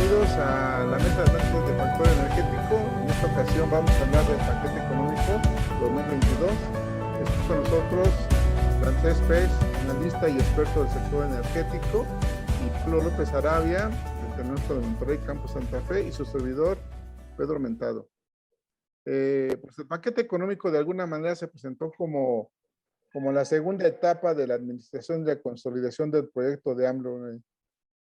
bienvenidos a la mesa de análisis de factor energético. En esta ocasión vamos a hablar del paquete económico 2022. Está con nosotros Francesc Peix, analista y experto del sector energético, y Pablo López Arabia, del nuestro de Monterrey Campus Santa Fe, y su servidor Pedro Mentado. Pues el paquete económico de alguna manera se presentó como la segunda etapa de la administración de la consolidación del proyecto de AMLO.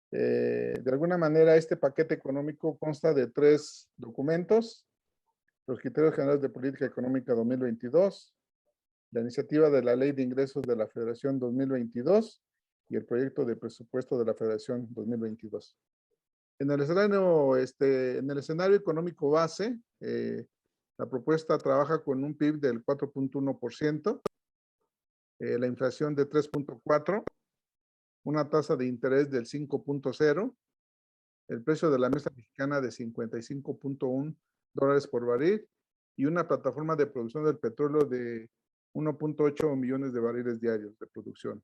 De alguna manera, este paquete económico consta de 3 documentos: los criterios generales de política económica 2022, la iniciativa de la ley de ingresos de la Federación 2022 y el proyecto de presupuesto de la Federación 2022. En el escenario económico base, la propuesta trabaja con un PIB del 4.1%, la inflación de 3.4%, una tasa de interés del 5.0%, el precio de la mesa mexicana de $55.1 por barril y una plataforma de producción del petróleo de 1.8 millones de barriles diarios de producción.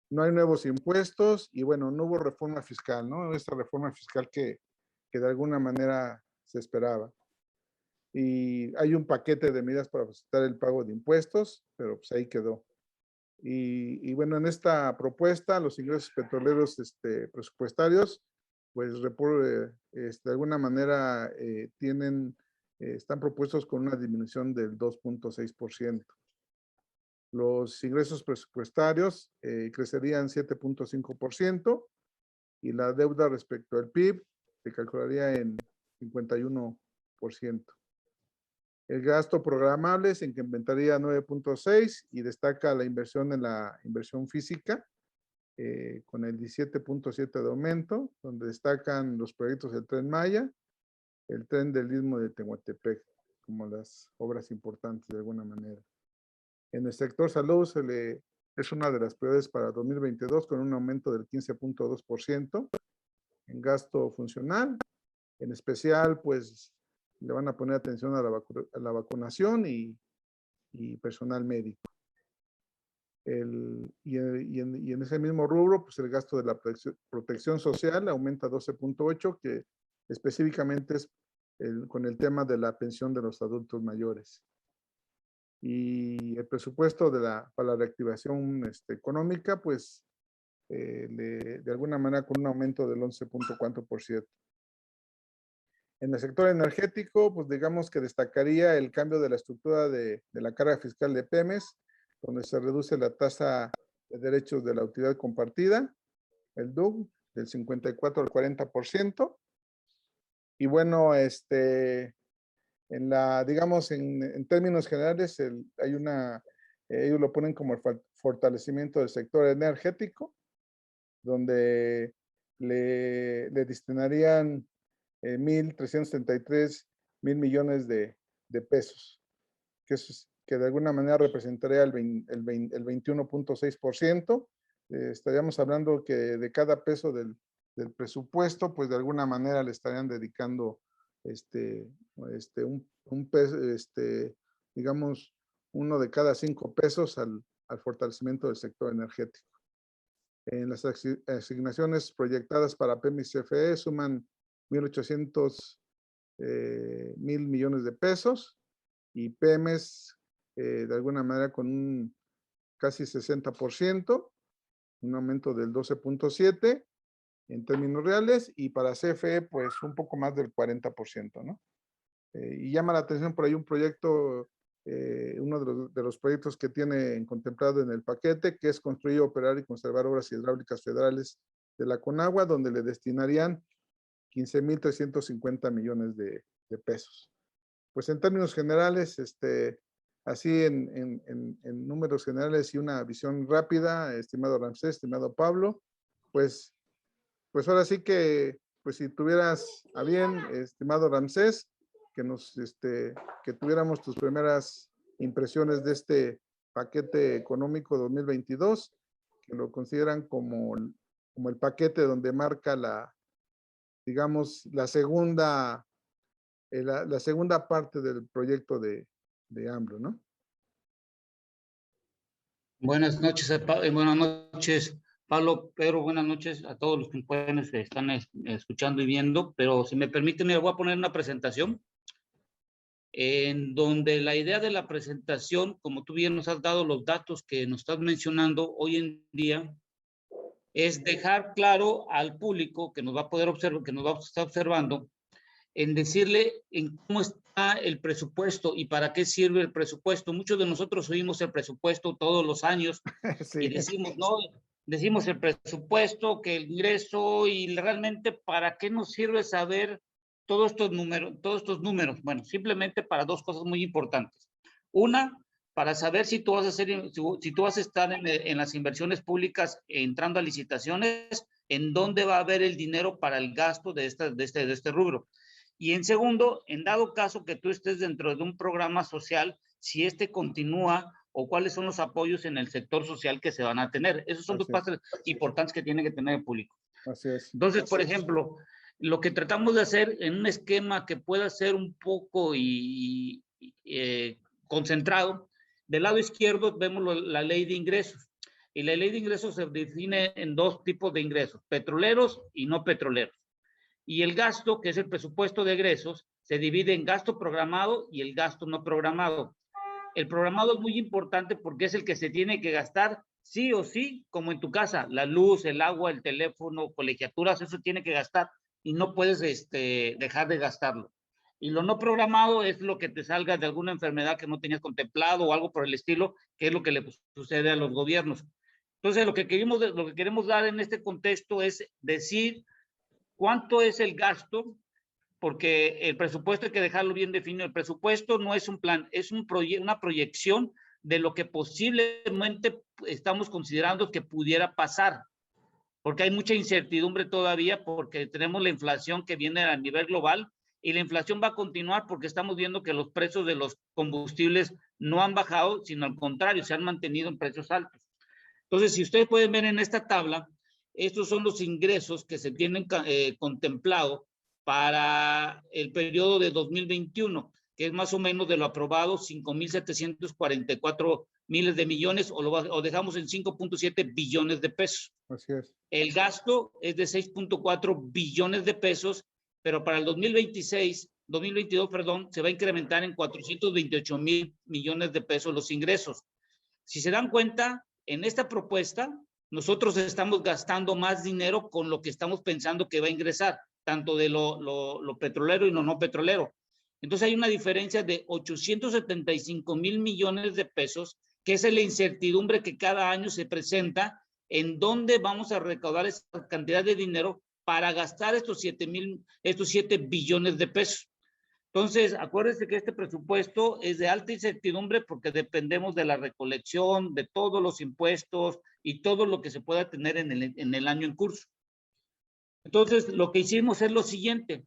No hay nuevos impuestos y bueno, no hubo reforma fiscal, ¿no? Esta reforma fiscal que de alguna manera se esperaba. Y hay un paquete de medidas para facilitar el pago de impuestos, pero pues ahí quedó. Y bueno, en esta propuesta, los ingresos petroleros presupuestarios, pues de alguna manera están propuestos con una disminución del 2.6%. Los ingresos presupuestarios crecerían 7.5% y la deuda respecto al PIB se calcularía en 51%. El gasto programable se incrementaría 9.6 y destaca la inversión en la inversión física con el 17.7 de aumento, donde destacan los proyectos del Tren Maya, el Tren del Istmo de Tehuantepec, como las obras importantes de alguna manera. En el sector salud es una de las prioridades para 2022 con un aumento del 15.2% en gasto funcional. En especial, pues, le van a poner atención a la vacunación y personal médico. Y en ese mismo rubro, pues el gasto de la protección social aumenta 12.8, que específicamente es con el tema de la pensión de los adultos mayores. Y el presupuesto para la reactivación económica, pues, de alguna manera con un aumento del 11.4%. En el sector energético, pues digamos que destacaría el cambio de la estructura de la carga fiscal de Pemex, donde se reduce la tasa de derechos de la utilidad compartida, el DUC, del 54 al 40%. Y bueno, digamos, en términos generales, ellos lo ponen como el fortalecimiento del sector energético, donde le destinarían 1,333 millones de pesos, que de alguna manera representaría el 21.6%. Estaríamos hablando que de cada peso del presupuesto, pues de alguna manera le estarían dedicando un peso, digamos, uno de cada 5 pesos al fortalecimiento del sector energético. En las asignaciones proyectadas para Pemex CFE suman 1,800 millones de pesos, y Pemex de alguna manera con un casi 60%, un aumento del 12.7 en términos reales, y para CFE pues un poco más del 40%, ¿no? Y llama la atención por ahí un proyecto, uno de los proyectos que tiene contemplado en el paquete, que es construir, operar y conservar obras hidráulicas federales de la CONAGUA, donde le destinarían 15,350 millones de pesos. Pues en términos generales, así en números generales y una visión rápida, estimado Ramsés, estimado Pablo, pues ahora sí que, pues si tuvieras a bien, estimado Ramsés, que tuviéramos tus primeras impresiones de este paquete económico 2022, que lo consideran como el paquete donde marca digamos, la segunda parte del proyecto de AMLO, ¿no? Buenas noches, Pablo, Pedro, buenas noches a todos los que pueden, están escuchando y viendo, pero si me permiten, me voy a poner una presentación en donde la idea de la presentación, como tú bien nos has dado los datos que nos estás mencionando hoy en día, es dejar claro al público que nos va a poder observar, que nos va a estar observando, en decirle en cómo está el presupuesto y para qué sirve el presupuesto. Muchos de nosotros oímos el presupuesto todos los años Sí. y decimos, no, decimos el presupuesto, que el ingreso, y realmente para qué nos sirve saber todos estos números. Bueno, simplemente para dos cosas muy importantes. Una, para saber si tú vas a hacer, si tú vas a estar en las inversiones públicas entrando a licitaciones, en dónde va a haber el dinero para el gasto de este rubro. Y en segundo, en dado caso que tú estés dentro de un programa social, si este continúa o cuáles son los apoyos en el sector social que se van a tener. Esos son dos partes importantes que tiene que tener el público. Así es. Entonces, por ejemplo, lo que tratamos de hacer en un esquema que pueda ser un poco concentrado, del lado izquierdo vemos la ley de ingresos. Y la ley de ingresos se define en dos tipos de ingresos, petroleros y no petroleros. Y el gasto, que es el presupuesto de egresos, se divide en gasto programado y el gasto no programado. El programado es muy importante porque es el que se tiene que gastar sí o sí, como en tu casa, la luz, el agua, el teléfono, colegiaturas, eso tiene que gastar y no puedes dejar de gastarlo. Y lo no programado es lo que te salga de alguna enfermedad que no tenías contemplado o algo por el estilo, que es lo que le sucede a los gobiernos. Entonces, lo que queremos dar en este contexto es decir cuánto es el gasto, porque el presupuesto hay que dejarlo bien definido. El presupuesto no es un plan, es una proyección de lo que posiblemente estamos considerando que pudiera pasar, porque hay mucha incertidumbre todavía, porque tenemos la inflación que viene a nivel global y la inflación va a continuar porque estamos viendo que los precios de los combustibles no han bajado, sino al contrario, se han mantenido en precios altos. Entonces, si ustedes pueden ver en esta tabla, estos son los ingresos que se tienen contemplado para el periodo de 2021, que es más o menos de lo aprobado, 5,744 miles de millones, o dejamos en 5.7 billones de pesos. Así es. El gasto es de 6.4 billones de pesos, pero para el 2022, se va a incrementar en 428 mil millones de pesos los ingresos. Si se dan cuenta, en esta propuesta, nosotros estamos gastando más dinero con lo que estamos pensando que va a ingresar, tanto de lo petrolero y lo no petrolero. Entonces hay una diferencia de 875 mil millones de pesos, que es la incertidumbre que cada año se presenta en dónde vamos a recaudar esa cantidad de dinero para gastar estos 7 billones de pesos. Entonces, acuérdense que este presupuesto es de alta incertidumbre porque dependemos de la recolección, de todos los impuestos y todo lo que se pueda tener en el año en curso. Entonces, lo que hicimos es lo siguiente.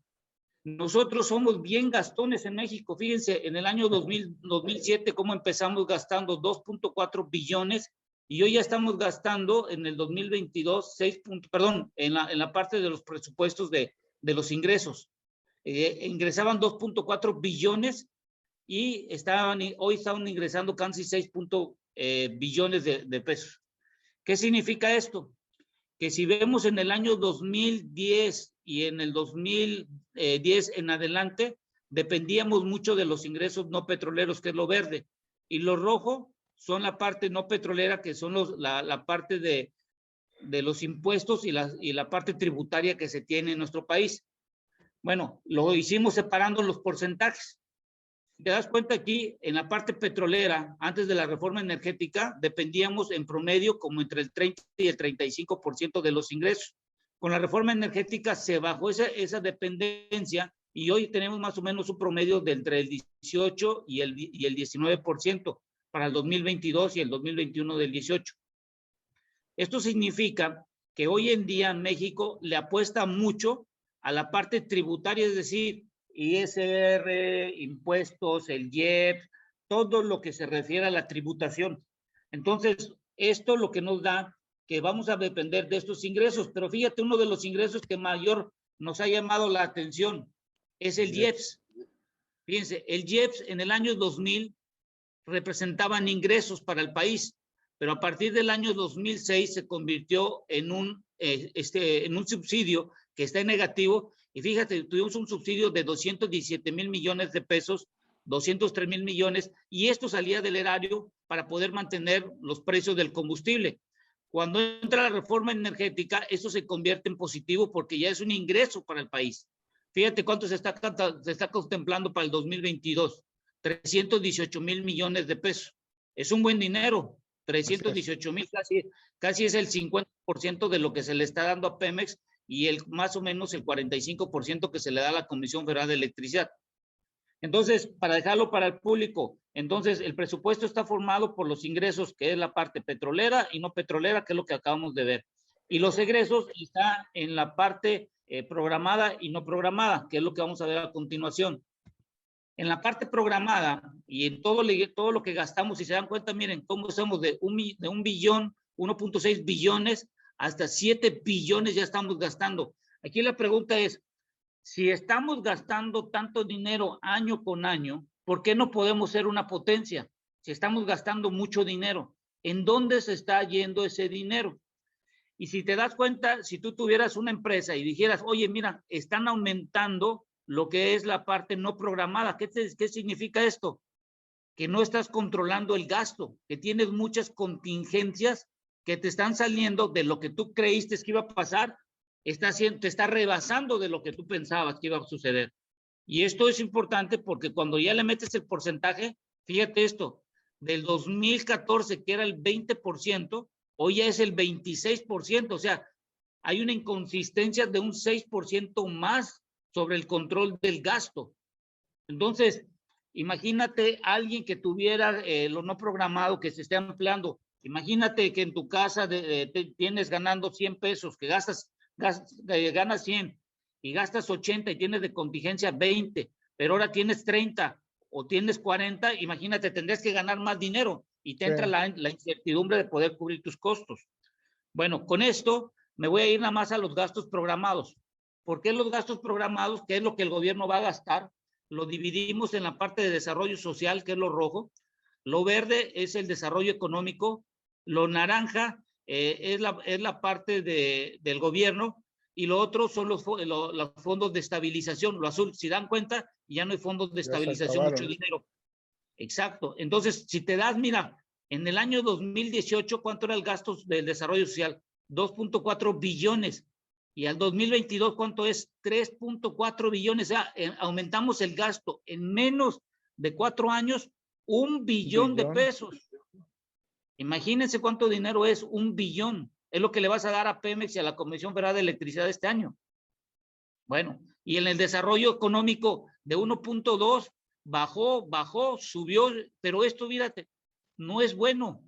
Nosotros somos bien gastones en México. Fíjense, en el año 2007, cómo empezamos gastando 2.4 billones y hoy ya estamos gastando en el 2022, en la parte de los presupuestos de los ingresos. Ingresaban 2.4 billones y hoy estaban ingresando casi 6 billones de pesos. ¿Qué significa esto? Que si vemos en el año 2010 y en el 2010 en adelante, dependíamos mucho de los ingresos no petroleros, que es lo verde, y lo rojo son la parte no petrolera, que son la parte de los impuestos y la parte tributaria que se tiene en nuestro país. Bueno, lo hicimos separando los porcentajes. Te das cuenta aquí, en la parte petrolera, antes de la reforma energética, dependíamos en promedio como entre el 30 y el 35% de los ingresos. Con la reforma energética se bajó esa dependencia y hoy tenemos más o menos un promedio de entre el 18 y el 19% para el 2022 y el 2021 del 18. Esto significa que hoy en día México le apuesta mucho a la parte tributaria, es decir, ISR, impuestos, el IEPS, todo lo que se refiere a la tributación. Entonces, esto lo que nos da que vamos a depender de estos ingresos, pero fíjate, uno de los ingresos que mayor nos ha llamado la atención es el IEPS. Fíjense, el IEPS en el año 2000 representaban ingresos para el país, pero a partir del año 2006 se convirtió en un subsidio que está en negativo. Y fíjate, tuvimos un subsidio de 217,000 millones de pesos, 203,000 millones, y esto salía del erario para poder mantener los precios del combustible. Cuando entra la reforma energética, eso se convierte en positivo porque ya es un ingreso para el país. Fíjate cuánto se está contemplando para el 2022, 318,000 millones de pesos. Es un buen dinero, 318,000, casi es el 50% de lo que se le está dando a Pemex y más o menos el 45% que se le da a la Comisión Federal de Electricidad. Entonces, para dejarlo para el público, entonces el presupuesto está formado por los ingresos, que es la parte petrolera y no petrolera, que es lo que acabamos de ver. Y los egresos está en la parte programada y no programada, que es lo que vamos a ver a continuación. En la parte programada y en todo lo que gastamos, si se dan cuenta, miren cómo somos de un billón, 1.6 billones, hasta 7 billones ya estamos gastando. Aquí la pregunta es, si estamos gastando tanto dinero año con año, ¿por qué no podemos ser una potencia? Si estamos gastando mucho dinero, ¿en dónde se está yendo ese dinero? Y si te das cuenta, si tú tuvieras una empresa y dijeras, oye, mira, están aumentando lo que es la parte no programada. ¿Qué significa esto? Que no estás controlando el gasto, que tienes muchas contingencias que te están saliendo de lo que tú creíste que iba a pasar, te está rebasando de lo que tú pensabas que iba a suceder. Y esto es importante porque cuando ya le metes el porcentaje, fíjate esto, del 2014 que era el 20%, hoy ya es el 26%, o sea, hay una inconsistencia de un 6% más sobre el control del gasto. Entonces, imagínate a alguien que tuviera lo no programado, que se esté ampliando. Imagínate que en tu casa tienes ganando 100 pesos, que ganas 100 y gastas 80 y tienes de contingencia 20, pero ahora tienes 30 o tienes 40, imagínate, tendrías que ganar más dinero y te entra la incertidumbre de poder cubrir tus costos. Bueno, con esto me voy a ir nada más a los gastos programados. ¿Por qué los gastos programados? ¿Qué es lo que el gobierno va a gastar? Lo dividimos en la parte de desarrollo social, que es lo rojo. Lo verde es el desarrollo económico. Lo naranja es la parte del gobierno. Y lo otro son los fondos de estabilización. Lo azul, si dan cuenta, ya no hay fondos de estabilización, mucho dinero. Exacto. Entonces, si te das, mira, en el año 2018, ¿cuánto era el gasto del desarrollo social? 2.4 billones. Y al 2022, ¿cuánto es? 3.4 billones. O sea, aumentamos el gasto en menos de 4 años, 1 billón de pesos. Imagínense cuánto dinero es, 1 billón. Es lo que le vas a dar a Pemex y a la Comisión Federal de Electricidad este año. Bueno, y en el desarrollo económico de 1.2, bajó, subió, pero esto, fíjate, no es bueno.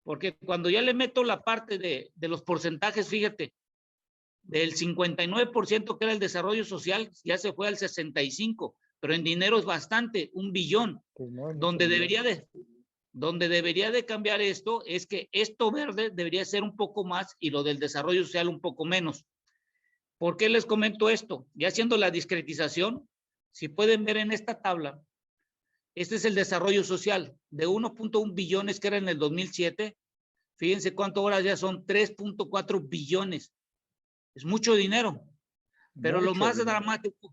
Porque cuando ya le meto la parte de los porcentajes, fíjate, del 59% que era el desarrollo social, ya se fue al 65%, pero en dinero es bastante, 1 billón. Pues no, donde debería de cambiar esto es que esto verde debería ser un poco más y lo del desarrollo social un poco menos. ¿Por qué les comento esto? Ya haciendo la discretización, si pueden ver en esta tabla, este es el desarrollo social de 1.1 billones que era en el 2007. Fíjense cuánto ahora ya son 3.4 billones. Es mucho dinero. Pero lo más dramático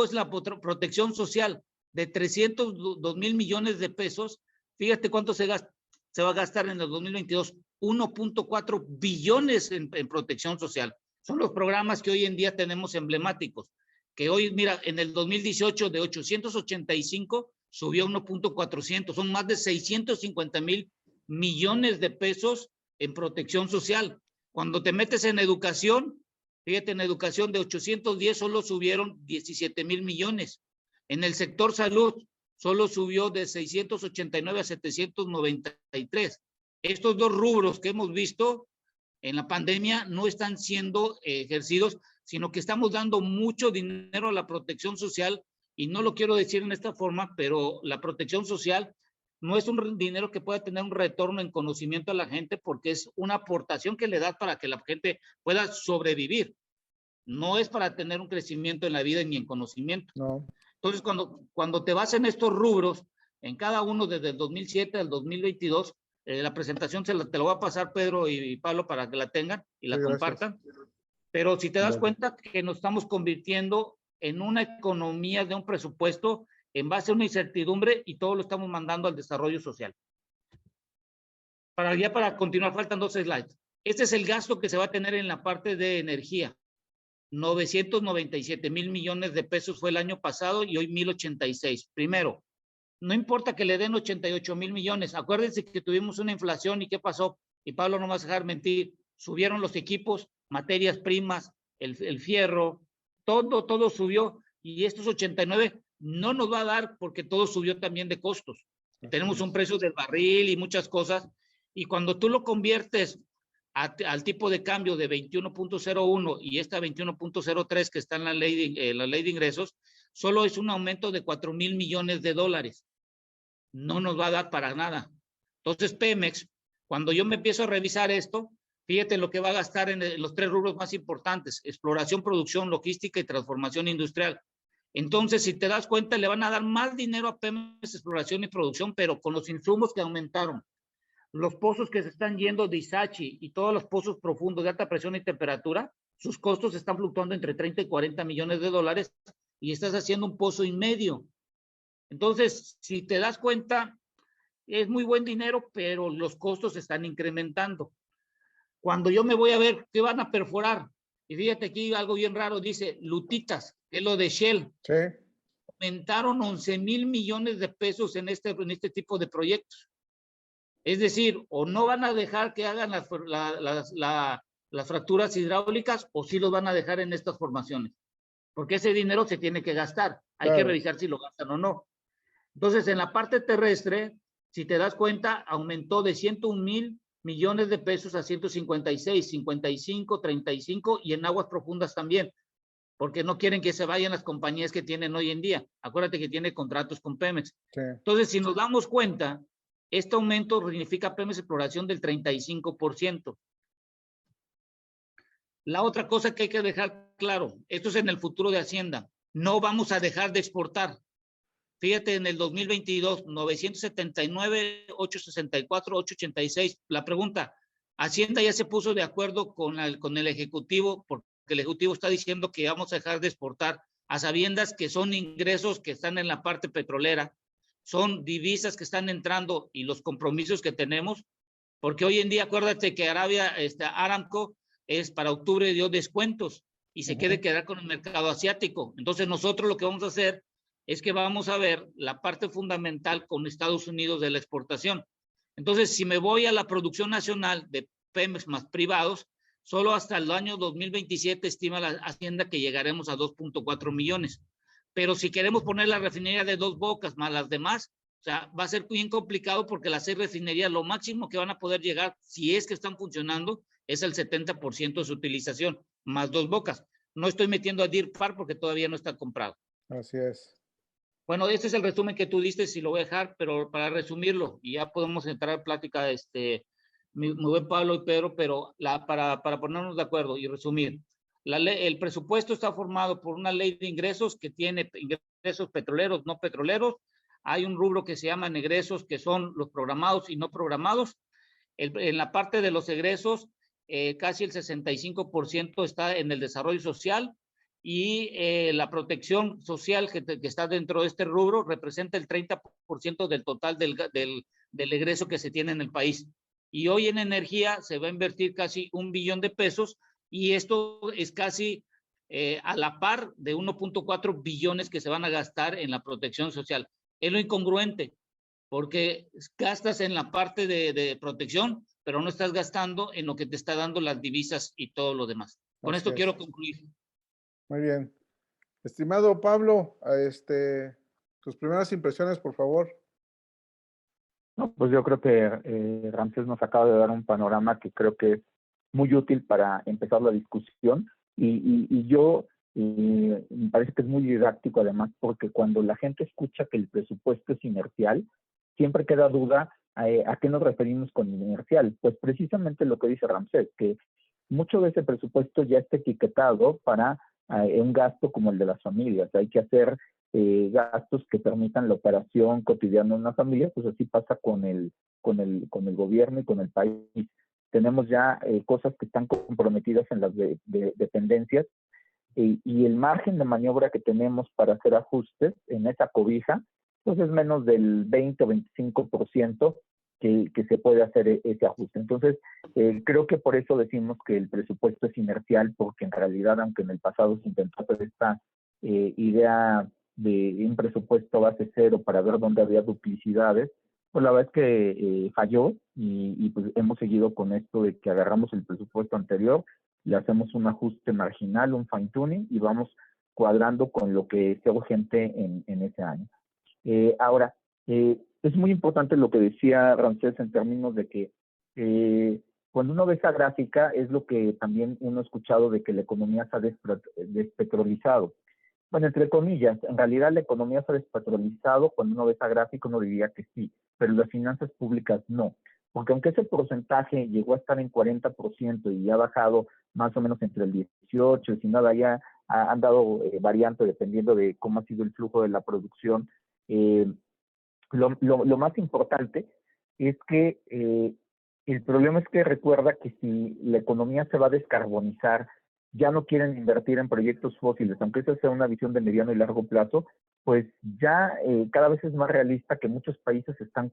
es la protección social de 302,000 millones de pesos. Fíjate cuánto se va a gastar en el 2022. 1.4 billones en protección social. Son los programas que hoy en día tenemos emblemáticos. Que hoy, mira, en el 2018 de 885 subió a 1.400. Son más de 650,000 millones de pesos en protección social. Cuando te metes en educación, fíjate, en educación de 810 solo subieron 17,000 millones. En el sector salud solo subió de 689 a 793. Estos dos rubros que hemos visto en la pandemia no están siendo ejercidos, sino que estamos dando mucho dinero a la protección social, y no lo quiero decir en esta forma, pero la protección social no es un dinero que pueda tener un retorno en conocimiento a la gente, porque es una aportación que le da para que la gente pueda sobrevivir. No es para tener un crecimiento en la vida ni en conocimiento. No. Entonces, cuando te vas en estos rubros, en cada uno desde el 2007 al 2022, La presentación te la voy a pasar, Pedro y Pablo, para que la tengan y la Sí, gracias. compartan. Pero si te das Vale. cuenta que nos estamos convirtiendo en una economía de un presupuesto en base a una incertidumbre y todo lo estamos mandando al desarrollo social. Para continuar, faltan 2 slides. Este es el gasto que se va a tener en la parte de energía. 997,000 millones de pesos fue el año pasado y hoy 1,086. Primero, no importa que le den 88,000 millones. Acuérdense que tuvimos una inflación y ¿qué pasó? Y Pablo no me vas a dejar mentir. Subieron los equipos, materias primas, el fierro, todo subió y estos 89 no nos va a dar porque todo subió también de costos. Tenemos un precio del barril y muchas cosas y cuando tú lo conviertes al tipo de cambio de 21.01 y esta 21.03 que está en la ley de ingresos, solo es un aumento de 4,000 millones de dólares. No nos va a dar para nada. Entonces Pemex, cuando yo me empiezo a revisar esto, fíjate lo que va a gastar en los 3 rubros más importantes: exploración, producción, logística y transformación industrial. Entonces, si te das cuenta, le van a dar más dinero a Pemex, exploración y producción, pero con los insumos que aumentaron. Los pozos que se están yendo de Ixachi y todos los pozos profundos de alta presión y temperatura, sus costos están fluctuando entre 30 y 40 millones de dólares y estás haciendo un pozo y medio. Entonces, si te das cuenta, es muy buen dinero, pero los costos están incrementando. Cuando yo me voy a ver qué van a perforar, y fíjate aquí algo bien raro, dice lutitas, es lo de Shell. Sí. Aumentaron 11,000 millones de pesos en este tipo de proyectos. Es decir, o no van a dejar que hagan las fracturas hidráulicas o sí los van a dejar en estas formaciones. Porque ese dinero se tiene que gastar. Hay que revisar si lo gastan o no. Entonces, en la parte terrestre, si te das cuenta, aumentó de 101,000 millones de pesos a 156, 55, 35 y en aguas profundas también. Porque no quieren que se vayan las compañías que tienen hoy en día. Acuérdate que tiene contratos con Pemex. Sí. Entonces, si nos damos cuenta, este aumento significa Pemex exploración del 35%. La otra cosa que hay que dejar claro, esto es en el futuro de Hacienda, no vamos a dejar de exportar. Fíjate, en el 2022, 979, 864, 886. La pregunta, Hacienda ya se puso de acuerdo con el Ejecutivo, porque el Ejecutivo está diciendo que vamos a dejar de exportar a sabiendas que son ingresos que están en la parte petrolera, son divisas que están entrando y los compromisos que tenemos, porque hoy en día acuérdate que Aramco es para octubre dio descuentos y se quiere quedar con el mercado asiático. Entonces nosotros lo que vamos a hacer es que vamos a ver la parte fundamental con Estados Unidos de la exportación. Entonces, si me voy a la producción nacional de Pemex más privados, solo hasta el año 2027 estima la Hacienda que llegaremos a 2.4 millones. Pero si queremos poner la refinería de Dos Bocas más las demás, o sea, va a ser bien complicado porque las 6 refinerías, lo máximo que van a poder llegar, si es que están funcionando, es el 70% de su utilización, más Dos Bocas. No estoy metiendo a Deer Park porque todavía no está comprado. Así es. Bueno, este es el resumen que tú diste, si lo voy a dejar, pero para resumirlo, y ya podemos entrar en plática, mi buen Pablo y Pedro, pero para ponernos de acuerdo y resumir, el presupuesto está formado por una ley de ingresos que tiene ingresos petroleros, no petroleros. Hay un rubro que se llama egresos, que son los programados y no programados. En la parte de los egresos, casi el 65% está en el desarrollo social, y la protección social que está dentro de este rubro representa el 30% del total del egreso que se tiene en el país. Y hoy en energía se va a invertir casi 1 billón de pesos y esto es casi a la par de 1.4 billones que se van a gastar en la protección social. Es lo incongruente, porque gastas en la parte de protección, pero no estás gastando en lo que te está dando las divisas y todo lo demás. Con esto quiero concluir. Muy bien. Estimado Pablo, tus primeras impresiones, por favor. No, pues yo creo que Ramsés nos acaba de dar un panorama que creo que es muy útil para empezar la discusión y yo me parece que es muy didáctico además porque cuando la gente escucha que el presupuesto es inercial, siempre queda duda a qué nos referimos con inercial. Pues precisamente lo que dice Ramsés, que mucho de ese presupuesto ya está etiquetado para un gasto como el de las familias. Hay que hacer gastos que permitan la operación cotidiana de una familia, pues así pasa con el gobierno y con el país. Tenemos ya cosas que están comprometidas en las dependencias y el margen de maniobra que tenemos para hacer ajustes en esa cobija, pues es menos del 20 o 25% que se puede hacer ese ajuste. Entonces, creo que por eso decimos que el presupuesto es inercial, porque en realidad, aunque en el pasado se intentó hacer esta idea de un presupuesto base cero para ver dónde había duplicidades, pues la verdad es que falló y pues hemos seguido con esto de que agarramos el presupuesto anterior, le hacemos un ajuste marginal, un fine tuning y vamos cuadrando con lo que sea urgente en ese año. Ahora, es muy importante lo que decía Ramsés en términos de que cuando uno ve esa gráfica es lo que también uno ha escuchado de que la economía se ha despetrolizado. Bueno, entre comillas, en realidad la economía se ha despetrolizado. Cuando uno ve esa gráfica uno diría que sí, pero las finanzas públicas no. Porque aunque ese porcentaje llegó a estar en 40% y ha bajado más o menos entre el 18, y si nada ya han dado variante dependiendo de cómo ha sido el flujo de la producción, lo más importante es que el problema es que recuerda que si la economía se va a descarbonizar, ya no quieren invertir en proyectos fósiles, aunque esa sea una visión de mediano y largo plazo, pues ya cada vez es más realista que muchos países están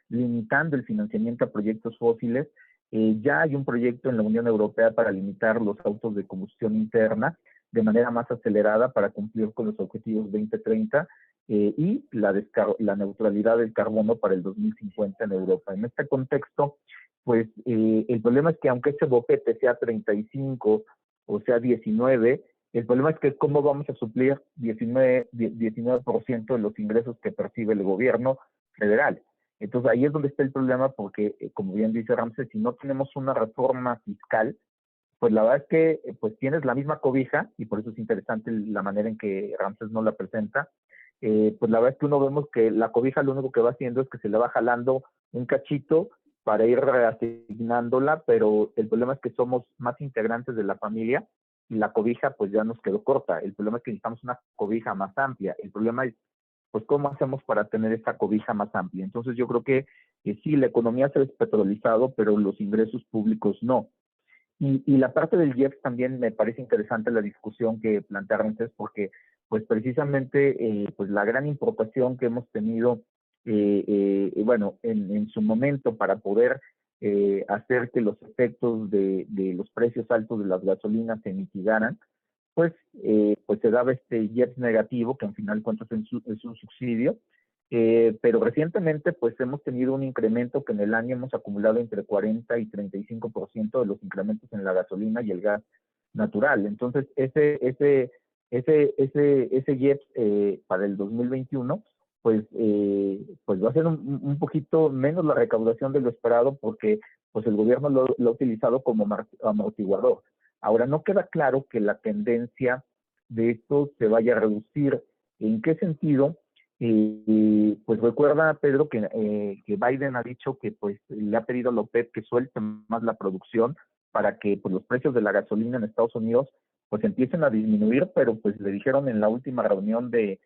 limitando el financiamiento a proyectos fósiles. Ya hay un proyecto en la Unión Europea para limitar los autos de combustión interna de manera más acelerada para cumplir con los objetivos 2030 y la neutralidad del carbono para el 2050 en Europa. En este contexto, pues el problema es que aunque ese boquete sea 35 o sea 19, el problema es que cómo vamos a suplir 19% de los ingresos que percibe el gobierno federal. Entonces ahí es donde está el problema porque, como bien dice Ramsés, si no tenemos una reforma fiscal, pues la verdad es que pues tienes la misma cobija, y por eso es interesante la manera en que Ramsés nos la presenta. Pues la verdad es que uno vemos que la cobija lo único que va haciendo es que se le va jalando un cachito para ir reasignándola, pero el problema es que somos más integrantes de la familia y la cobija pues ya nos quedó corta. El problema es que necesitamos una cobija más amplia. El problema es pues cómo hacemos para tener esta cobija más amplia. Entonces yo creo que sí, la economía se ha despetrolizado, pero los ingresos públicos no. Y la parte del IEPS también me parece interesante la discusión que plantearon antes, porque pues precisamente pues la gran importación que hemos tenido, bueno, en su momento para poder hacer que los efectos de los precios altos de las gasolinas se mitigaran, pues se daba este IEPS negativo, que al final de cuentas es un subsidio, pero recientemente pues hemos tenido un incremento que en el año hemos acumulado entre 40 y 35% de los incrementos en la gasolina y el gas natural. Entonces ese IEPS para el 2021 pues va a ser un poquito menos la recaudación de lo esperado, porque pues el gobierno lo ha utilizado como amortiguador. Ahora, no queda claro que la tendencia de esto se vaya a reducir. ¿En qué sentido? Pues recuerda, Pedro, que Biden ha dicho que pues le ha pedido a la OPEP que suelte más la producción para que pues, los precios de la gasolina en Estados Unidos pues empiecen a disminuir, pero pues le dijeron en la última reunión de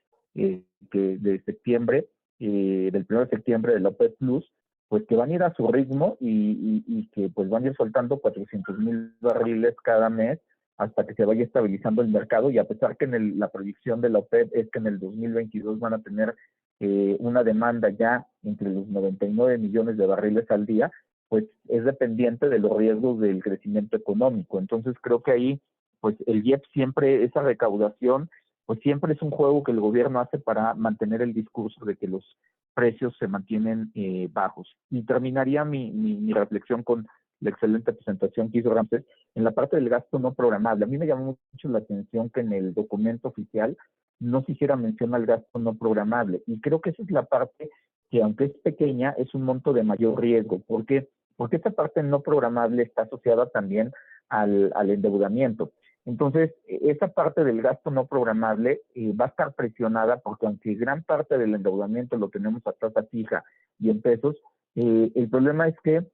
septiembre, del 1 de septiembre de la OPEP Plus, pues que van a ir a su ritmo y que pues van a ir soltando 400,000 barriles cada mes hasta que se vaya estabilizando el mercado, y a pesar que la proyección de la OPEP es que en el 2022 van a tener una demanda ya entre los 99 millones de barriles al día, pues es dependiente de los riesgos del crecimiento económico. Entonces creo que ahí pues el IEPS siempre, esa recaudación, pues siempre es un juego que el gobierno hace para mantener el discurso de que los precios se mantienen bajos. Y terminaría mi reflexión con la excelente presentación que hizo Ramsés en la parte del gasto no programable. A mí me llamó mucho la atención que en el documento oficial no se hiciera mención al gasto no programable, y creo que esa es la parte que, aunque es pequeña, es un monto de mayor riesgo. ¿Por qué? Porque esta parte no programable está asociada también al endeudamiento. Entonces, esa parte del gasto no programable va a estar presionada, porque aunque gran parte del endeudamiento lo tenemos a tasa fija y en pesos, el problema es que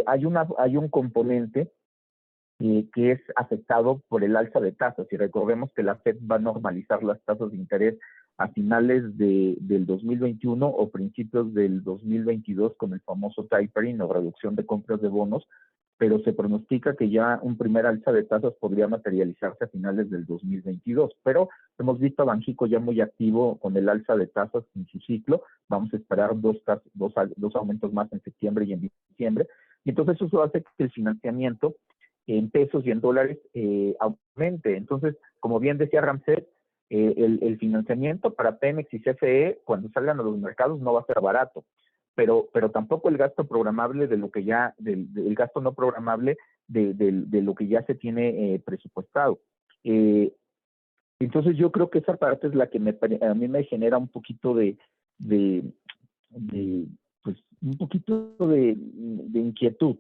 hay un componente que es afectado por el alza de tasas. Y recordemos que la Fed va a normalizar las tasas de interés a finales del 2021 o principios del 2022 con el famoso tapering o reducción de compras de bonos, pero se pronostica que ya un primer alza de tasas podría materializarse a finales del 2022. Pero hemos visto a Banxico ya muy activo con el alza de tasas en su ciclo. Vamos a esperar dos aumentos más en septiembre y en diciembre. Y entonces eso hace que el financiamiento en pesos y en dólares aumente. Entonces, como bien decía Ramsés, el financiamiento para Pemex y CFE, cuando salgan a los mercados, no va a ser barato. Pero tampoco el gasto programable de lo que ya, el gasto no programable de lo que ya se tiene presupuestado. Entonces yo creo que esa parte es la que a mí me genera un poquito pues un poquito de inquietud.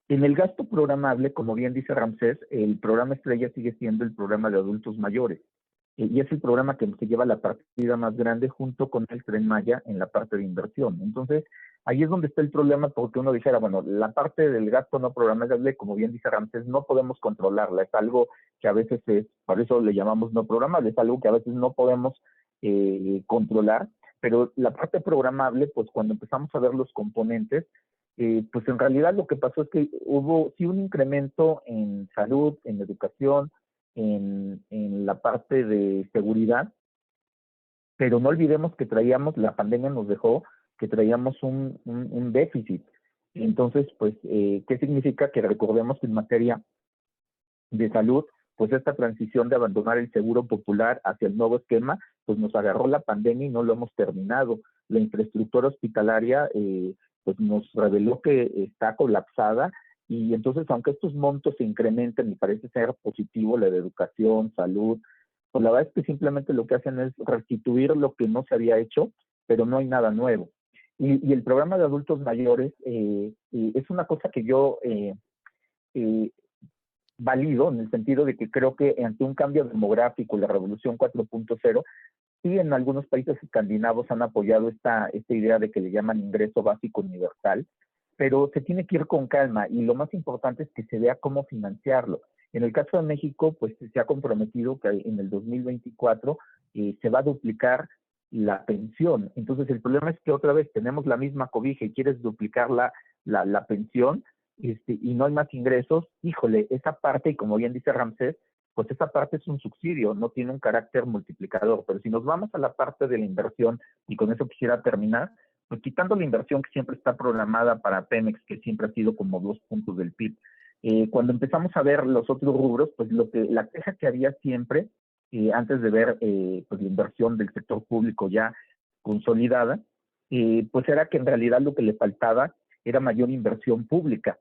En el gasto programable, como bien dice Ramsés, el programa estrella sigue siendo el programa de adultos mayores. Y es el programa que se lleva la partida más grande junto con el Tren Maya en la parte de inversión. Entonces, ahí es donde está el problema, porque uno dijera, bueno, la parte del gasto no programable, como bien dice Ramsés, no podemos controlarla. Es algo que a veces por eso le llamamos no programable, es algo que a veces no podemos controlar. Pero la parte programable, pues cuando empezamos a ver los componentes, pues en realidad lo que pasó es que hubo sí un incremento en salud, en educación, en la parte de seguridad, pero no olvidemos que la pandemia nos dejó que traíamos un déficit. Entonces, pues, ¿qué significa? Que recordemos que en materia de salud, pues esta transición de abandonar el seguro popular hacia el nuevo esquema, pues nos agarró la pandemia y no lo hemos terminado. La infraestructura hospitalaria, pues nos reveló que está colapsada. Y entonces, aunque estos montos se incrementen y parece ser positivo, la de educación, salud, pues la verdad es que simplemente lo que hacen es restituir lo que no se había hecho, pero no hay nada nuevo. Y el programa de adultos mayores es una cosa que yo valido, en el sentido de que creo que ante un cambio demográfico, la revolución 4.0, sí en algunos países escandinavos han apoyado esta idea de que le llaman ingreso básico universal, pero se tiene que ir con calma y lo más importante es que se vea cómo financiarlo. En el caso de México, pues se ha comprometido que en el 2024 se va a duplicar la pensión. Entonces el problema es que otra vez tenemos la misma cobija y quieres duplicar la pensión y no hay más ingresos. Híjole, esa parte, y como bien dice Ramsés, pues esa parte es un subsidio, no tiene un carácter multiplicador. Pero si nos vamos a la parte de la inversión, y con eso quisiera terminar, pues quitando la inversión que siempre está programada para Pemex, que siempre ha sido como 2 puntos del PIB, cuando empezamos a ver los otros rubros, pues la queja que había siempre, antes de ver pues la inversión del sector público ya consolidada, pues era que en realidad lo que le faltaba era mayor inversión pública.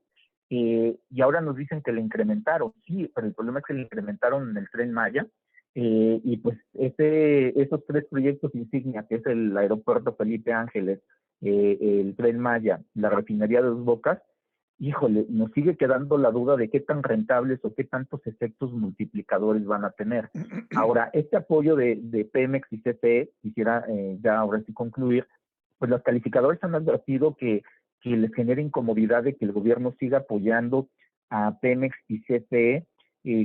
Y ahora nos dicen que le incrementaron, sí, pero el problema es que le incrementaron en el Tren Maya, y pues esos 3 proyectos insignia, que es el aeropuerto Felipe Ángeles, el Tren Maya, la refinería de Dos Bocas, híjole, nos sigue quedando la duda de qué tan rentables o qué tantos efectos multiplicadores van a tener. Ahora, este apoyo de Pemex y CFE, quisiera ya ahora sí concluir, pues los calificadores han advertido que les genera incomodidad de que el gobierno siga apoyando a Pemex y CFE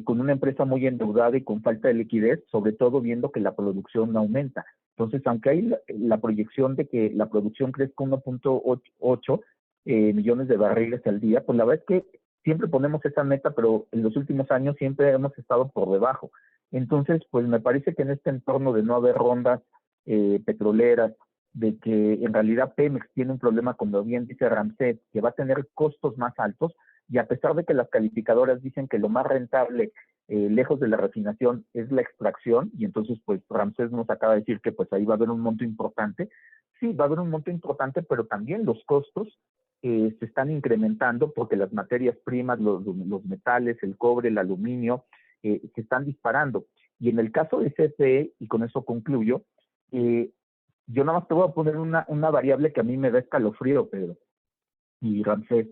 con una empresa muy endeudada y con falta de liquidez, sobre todo viendo que la producción no aumenta. Entonces, aunque hay la proyección de que la producción crezca 1.8 millones de barriles al día, pues la verdad es que siempre ponemos esa meta, pero en los últimos años siempre hemos estado por debajo. Entonces, pues me parece que en este entorno de no haber rondas petroleras, de que en realidad Pemex tiene un problema, como bien dice Ramsés, que va a tener costos más altos, y a pesar de que las calificadoras dicen que lo más rentable, lejos de la refinación, es la extracción, y entonces pues Ramsés nos acaba de decir que pues ahí va a haber un monto importante. Sí, va a haber un monto importante, pero también los costos se están incrementando porque las materias primas, los metales, el cobre, el aluminio, se están disparando. Y en el caso de CFE, y con eso concluyo, yo nada más te voy a poner una variable que a mí me da escalofrío, Pedro y Ramsés.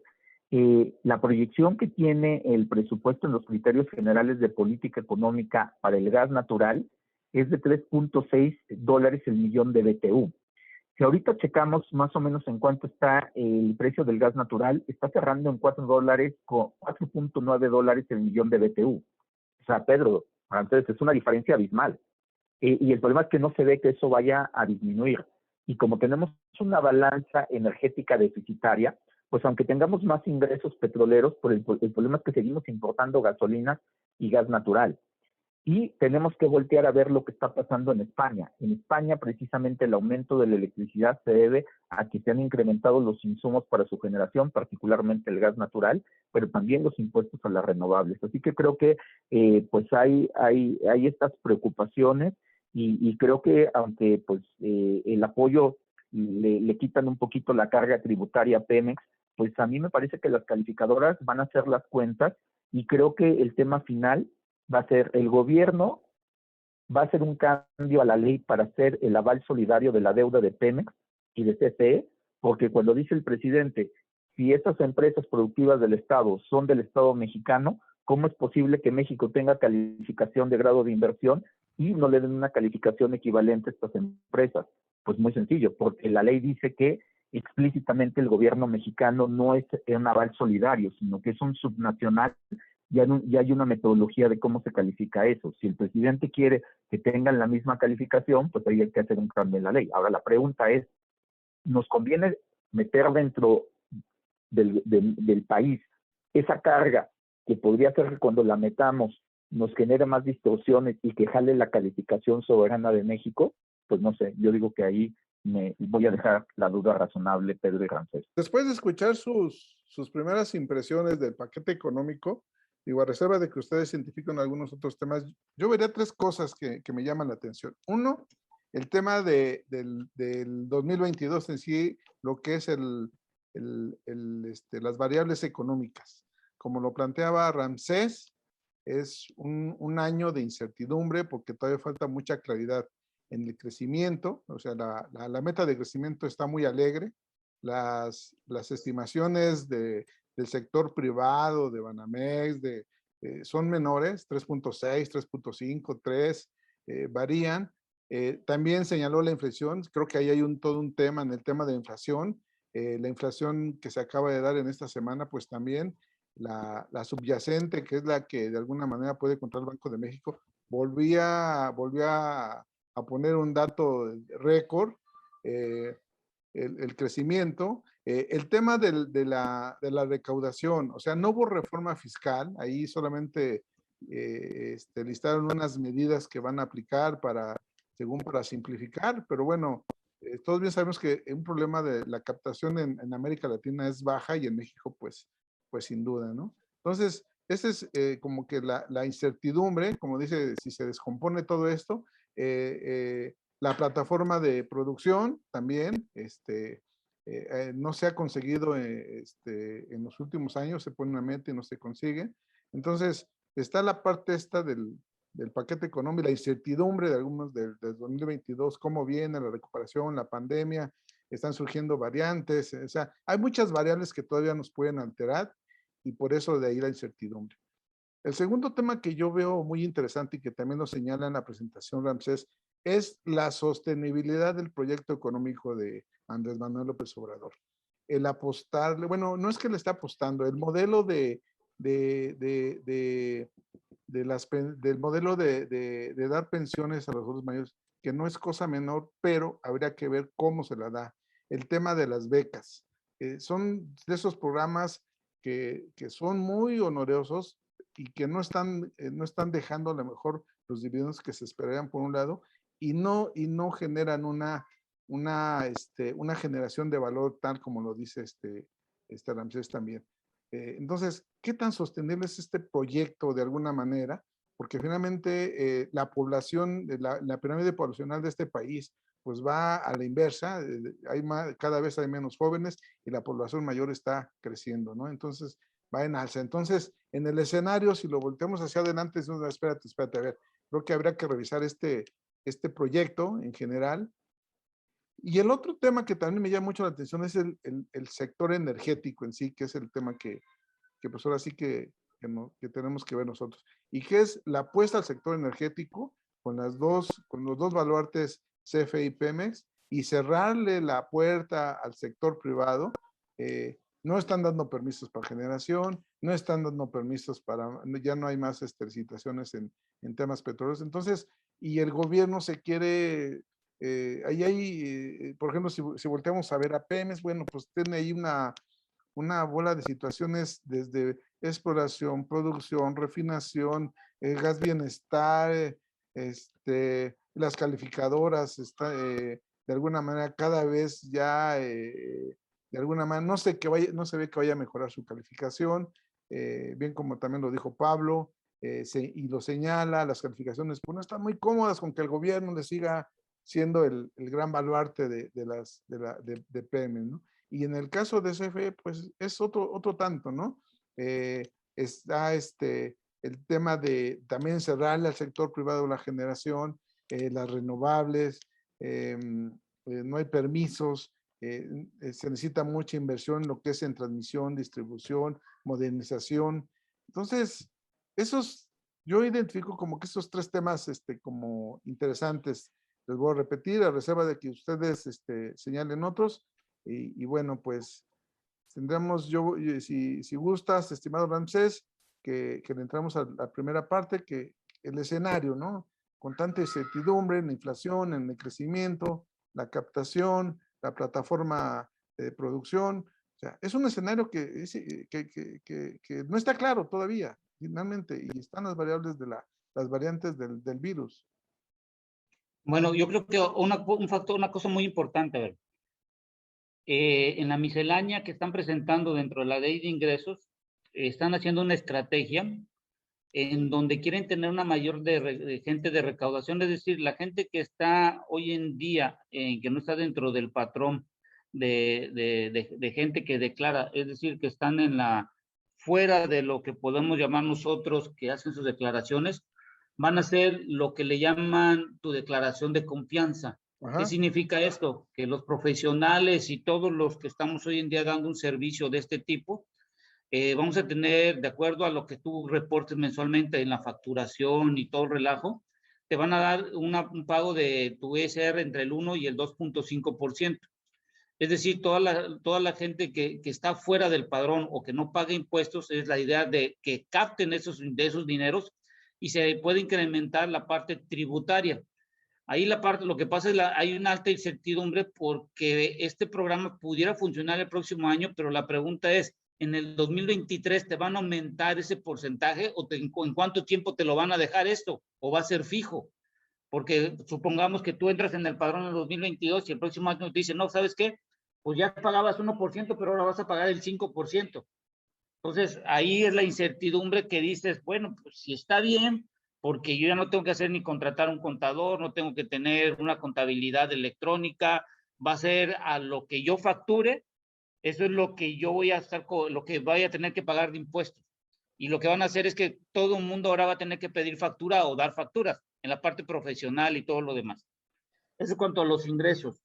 La proyección que tiene el presupuesto en los criterios generales de política económica para el gas natural es de $3.6 el millón de BTU. Si ahorita checamos más o menos en cuánto está el precio del gas natural, está cerrando en $4.9 el millón de BTU. O sea, Pedro, entonces es una diferencia abismal. Y el problema es que no se ve que eso vaya a disminuir. Y como tenemos una balanza energética deficitaria, pues aunque tengamos más ingresos petroleros, pues el problema es que seguimos importando gasolina y gas natural. Y tenemos que voltear a ver lo que está pasando en España. En España, precisamente, el aumento de la electricidad se debe a que se han incrementado los insumos para su generación, particularmente el gas natural, pero también los impuestos a las renovables. Así que creo que pues hay estas preocupaciones y creo que aunque pues el apoyo le quitan un poquito la carga tributaria a Pemex, pues a mí me parece que las calificadoras van a hacer las cuentas y creo que el tema final va a ser el gobierno, va a hacer un cambio a la ley para hacer el aval solidario de la deuda de Pemex y de CFE, porque cuando dice el presidente, si estas empresas productivas del Estado son del Estado mexicano, ¿cómo es posible que México tenga calificación de grado de inversión y no le den una calificación equivalente a estas empresas? Pues muy sencillo, porque la ley dice que explícitamente el gobierno mexicano no es un aval solidario, sino que es un subnacional. Ya hay una metodología de cómo se califica eso. Si el presidente quiere que tengan la misma calificación, pues ahí hay que hacer un cambio en la ley. Ahora, la pregunta es, ¿nos conviene meter dentro del país esa carga que podría ser que cuando la metamos nos genere más distorsiones y que jale la calificación soberana de México? Pues no sé, yo digo que ahí me voy a dejar la duda razonable, Pedro y Ramsés. Después de escuchar sus primeras impresiones del paquete económico, digo, a reserva de que ustedes identifiquen algunos otros temas, yo vería tres cosas que me llaman la atención. Uno, el tema del 2022 en sí, lo que es las variables económicas. Como lo planteaba Ramsés, es un año de incertidumbre porque todavía falta mucha claridad en el crecimiento, o sea, la meta de crecimiento está muy alegre, las estimaciones del sector privado, de Banamex, son menores, 3.6, 3.5, 3, varían. También señaló la inflación, creo que ahí hay todo un tema en el tema de inflación, la inflación que se acaba de dar en esta semana, pues también la subyacente, que es la que de alguna manera puede controlar el Banco de México, volvía a poner un dato récord, el crecimiento, el tema de la recaudación, o sea, no hubo reforma fiscal, ahí solamente listaron unas medidas que van a aplicar según para simplificar, pero bueno, todos bien sabemos que un problema de la captación en América Latina es baja y en México pues sin duda, ¿no? Entonces, esa es como que la incertidumbre, como dice, si se descompone todo esto, la plataforma de producción también, no se ha conseguido en los últimos años, se pone una meta y no se consigue. Entonces, está la parte esta del paquete económico, la incertidumbre de algunos del 2022, cómo viene la recuperación, la pandemia, están surgiendo variantes, o sea, hay muchas variables que todavía nos pueden alterar y por eso de ahí la incertidumbre. El segundo tema que yo veo muy interesante y que también lo señala en la presentación Ramsés es la sostenibilidad del proyecto económico de Andrés Manuel López Obrador. El apostarle, bueno, no es que le está apostando, el modelo del modelo de dar pensiones a los adultos mayores, que no es cosa menor, pero habría que ver cómo se la da. El tema de las becas. Son de esos programas que son muy onerosos y que no están dejando a lo mejor los dividendos que se esperarían por un lado y no generan una generación de valor tal como lo dice Ramsés también. Entonces, ¿qué tan sostenible es este proyecto de alguna manera? Porque finalmente la población, la pirámide poblacional de este país, pues va a la inversa, cada vez hay menos jóvenes y la población mayor está creciendo, ¿no? Entonces, va en alza. Entonces, en el escenario, si lo volteamos hacia adelante, es espérate, a ver, creo que habría que revisar este proyecto en general. Y el otro tema que también me llama mucho la atención es el sector energético en sí, que es el tema que pues ahora sí que tenemos que ver nosotros. Y que es la apuesta al sector energético con los dos baluartes CFE y Pemex, y cerrarle la puerta al sector privado. No están dando permisos para generación, no están dando permisos para, ya no hay más licitaciones en temas petroleros. Entonces, y el gobierno se quiere, ahí hay, por ejemplo, si volteamos a ver a Pemex, bueno, pues tiene ahí una bola de situaciones desde exploración, producción, refinación, gas bienestar, las calificadoras, de alguna manera cada vez ya, de alguna manera, no se ve que vaya a mejorar su calificación, bien como también lo dijo Pablo, y lo señala, las calificaciones pues no están muy cómodas con que el gobierno le siga siendo el gran baluarte de Pemex, ¿no? Y en el caso de CFE, pues es otro tanto, ¿no? Está el tema de también cerrarle al sector privado la generación, las renovables, no hay permisos, se necesita mucha inversión en lo que es en transmisión, distribución, modernización. Entonces, yo identifico como que esos tres temas como interesantes. Les voy a repetir, a reserva de que ustedes señalen otros. Y bueno, pues tendremos, si gustas, estimado Ramsés, que le entramos a la primera parte, que el escenario, ¿no? Con tanta incertidumbre en la inflación, en el crecimiento, la captación, la plataforma de producción. O sea, es un escenario que no está claro todavía, finalmente, y están las variables de las variantes del virus. Bueno, yo creo que una cosa muy importante, a ver, en la miscelánea que están presentando dentro de la ley de ingresos, están haciendo una estrategia en donde quieren tener una mayor de gente de recaudación, es decir, la gente que está hoy en día, que no está dentro del patrón de gente que declara, es decir, que están fuera de lo que podemos llamar nosotros que hacen sus declaraciones, van a hacer lo que le llaman tu declaración de confianza. Ajá. ¿Qué significa esto? Que los profesionales y todos los que estamos hoy en día dando un servicio de este tipo, vamos a tener, de acuerdo a lo que tú reportes mensualmente en la facturación y todo el relajo, te van a dar un pago de tu ESR entre el 1 y el 2.5%. Es decir, toda la gente que está fuera del padrón o que no paga impuestos, es la idea de que capten de esos dineros y se puede incrementar la parte tributaria. Ahí lo que pasa es hay una alta incertidumbre porque este programa pudiera funcionar el próximo año, pero la pregunta es, ¿en el 2023 te van a aumentar ese porcentaje o en cuánto tiempo te lo van a dejar esto? ¿O va a ser fijo? Porque supongamos que tú entras en el padrón en el 2022 y el próximo año te dicen, no, ¿sabes qué? Pues ya pagabas 1%, pero ahora vas a pagar el 5%. Entonces, ahí es la incertidumbre que dices, bueno, pues si está bien, porque yo ya no tengo que hacer ni contratar un contador, no tengo que tener una contabilidad electrónica, va a ser a lo que yo facture, eso es lo que yo voy a estar, lo que vaya a tener que pagar de impuestos. Y lo que van a hacer es que todo el mundo ahora va a tener que pedir factura o dar facturas en la parte profesional y todo lo demás. Eso en cuanto a los ingresos.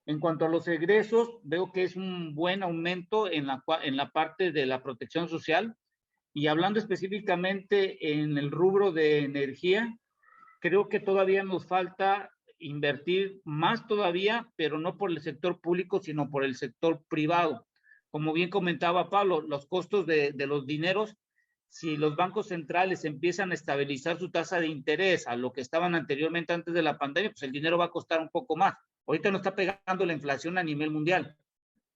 En cuanto a los egresos, veo que es un buen aumento en la parte de la protección social. Y hablando específicamente en el rubro de energía, creo que todavía nos falta invertir más todavía, pero no por el sector público, sino por el sector privado. Como bien comentaba Pablo, los costos de los dineros, si los bancos centrales empiezan a estabilizar su tasa de interés a lo que estaban anteriormente antes de la pandemia, pues el dinero va a costar un poco más. Ahorita no está pegando la inflación a nivel mundial,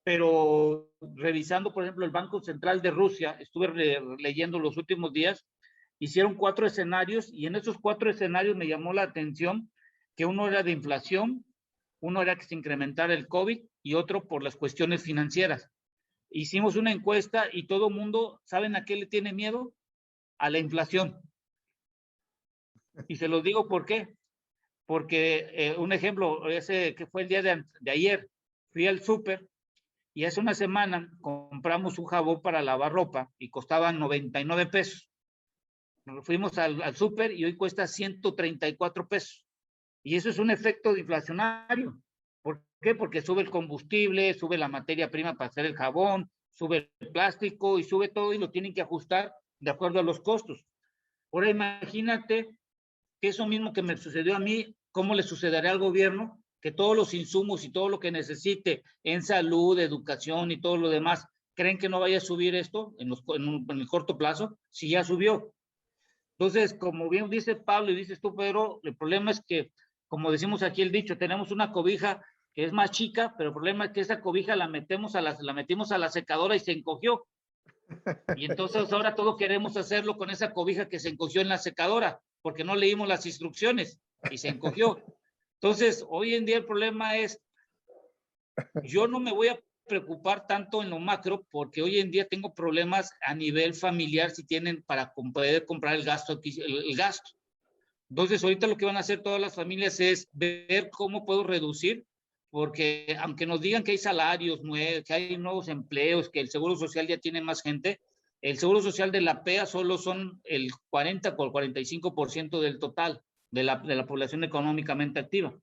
pero revisando, por ejemplo, el Banco Central de Rusia, estuve leyendo los últimos días, hicieron 4 escenarios y en esos 4 escenarios me llamó la atención que uno era de inflación, uno era que se incrementara el COVID y otro por las cuestiones financieras. Hicimos una encuesta y todo el mundo, ¿saben a qué le tiene miedo? A la inflación. Y se los digo por qué. Porque un ejemplo, ese que fue el día de ayer, fui al súper y hace una semana compramos un jabón para lavar ropa y costaba 99 pesos. Fuimos al súper y hoy cuesta 134 pesos. Y eso es un efecto inflacionario. ¿Por qué? Porque sube el combustible, sube la materia prima para hacer el jabón, sube el plástico y sube todo y lo tienen que ajustar de acuerdo a los costos. Ahora imagínate que eso mismo que me sucedió a mí, ¿cómo le sucederá al gobierno que todos los insumos y todo lo que necesite en salud, educación y todo lo demás, ¿creen que no vaya a subir esto en el corto plazo? Si ya subió. Entonces, como bien dice Pablo y dices tú, Pedro, el problema es que, como decimos aquí el dicho, tenemos una cobija que es más chica, pero el problema es que esa cobija la metimos a la secadora y se encogió. Y entonces ahora todo queremos hacerlo con esa cobija que se encogió en la secadora, porque no leímos las instrucciones y se encogió. Entonces, hoy en día el problema es, yo no me voy a preocupar tanto en lo macro, porque hoy en día tengo problemas a nivel familiar si tienen para poder comprar el gasto. Entonces, ahorita lo que van a hacer todas las familias es ver cómo puedo reducir, porque aunque nos digan que hay salarios nuevos, que hay nuevos empleos, que el Seguro Social ya tiene más gente, el Seguro Social de la PEA solo son el 40 o el 45% del total de la población económicamente activa.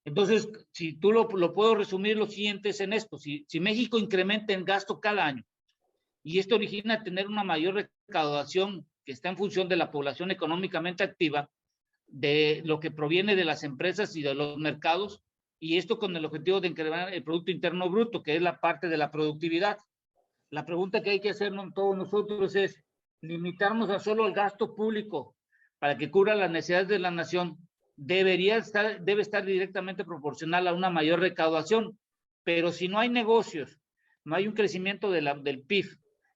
Entonces, si tú lo puedo resumir lo siguiente es en esto, si México incrementa en gasto cada año y esto origina tener una mayor recaudación que está en función de la población económicamente activa, de lo que proviene de las empresas y de los mercados, y esto con el objetivo de incrementar el Producto Interno Bruto, que es la parte de la productividad. La pregunta que hay que hacernos todos nosotros es, limitarnos a solo el gasto público para que cubra las necesidades de la nación, debe estar directamente proporcional a una mayor recaudación, pero si no hay negocios, no hay un crecimiento del PIB,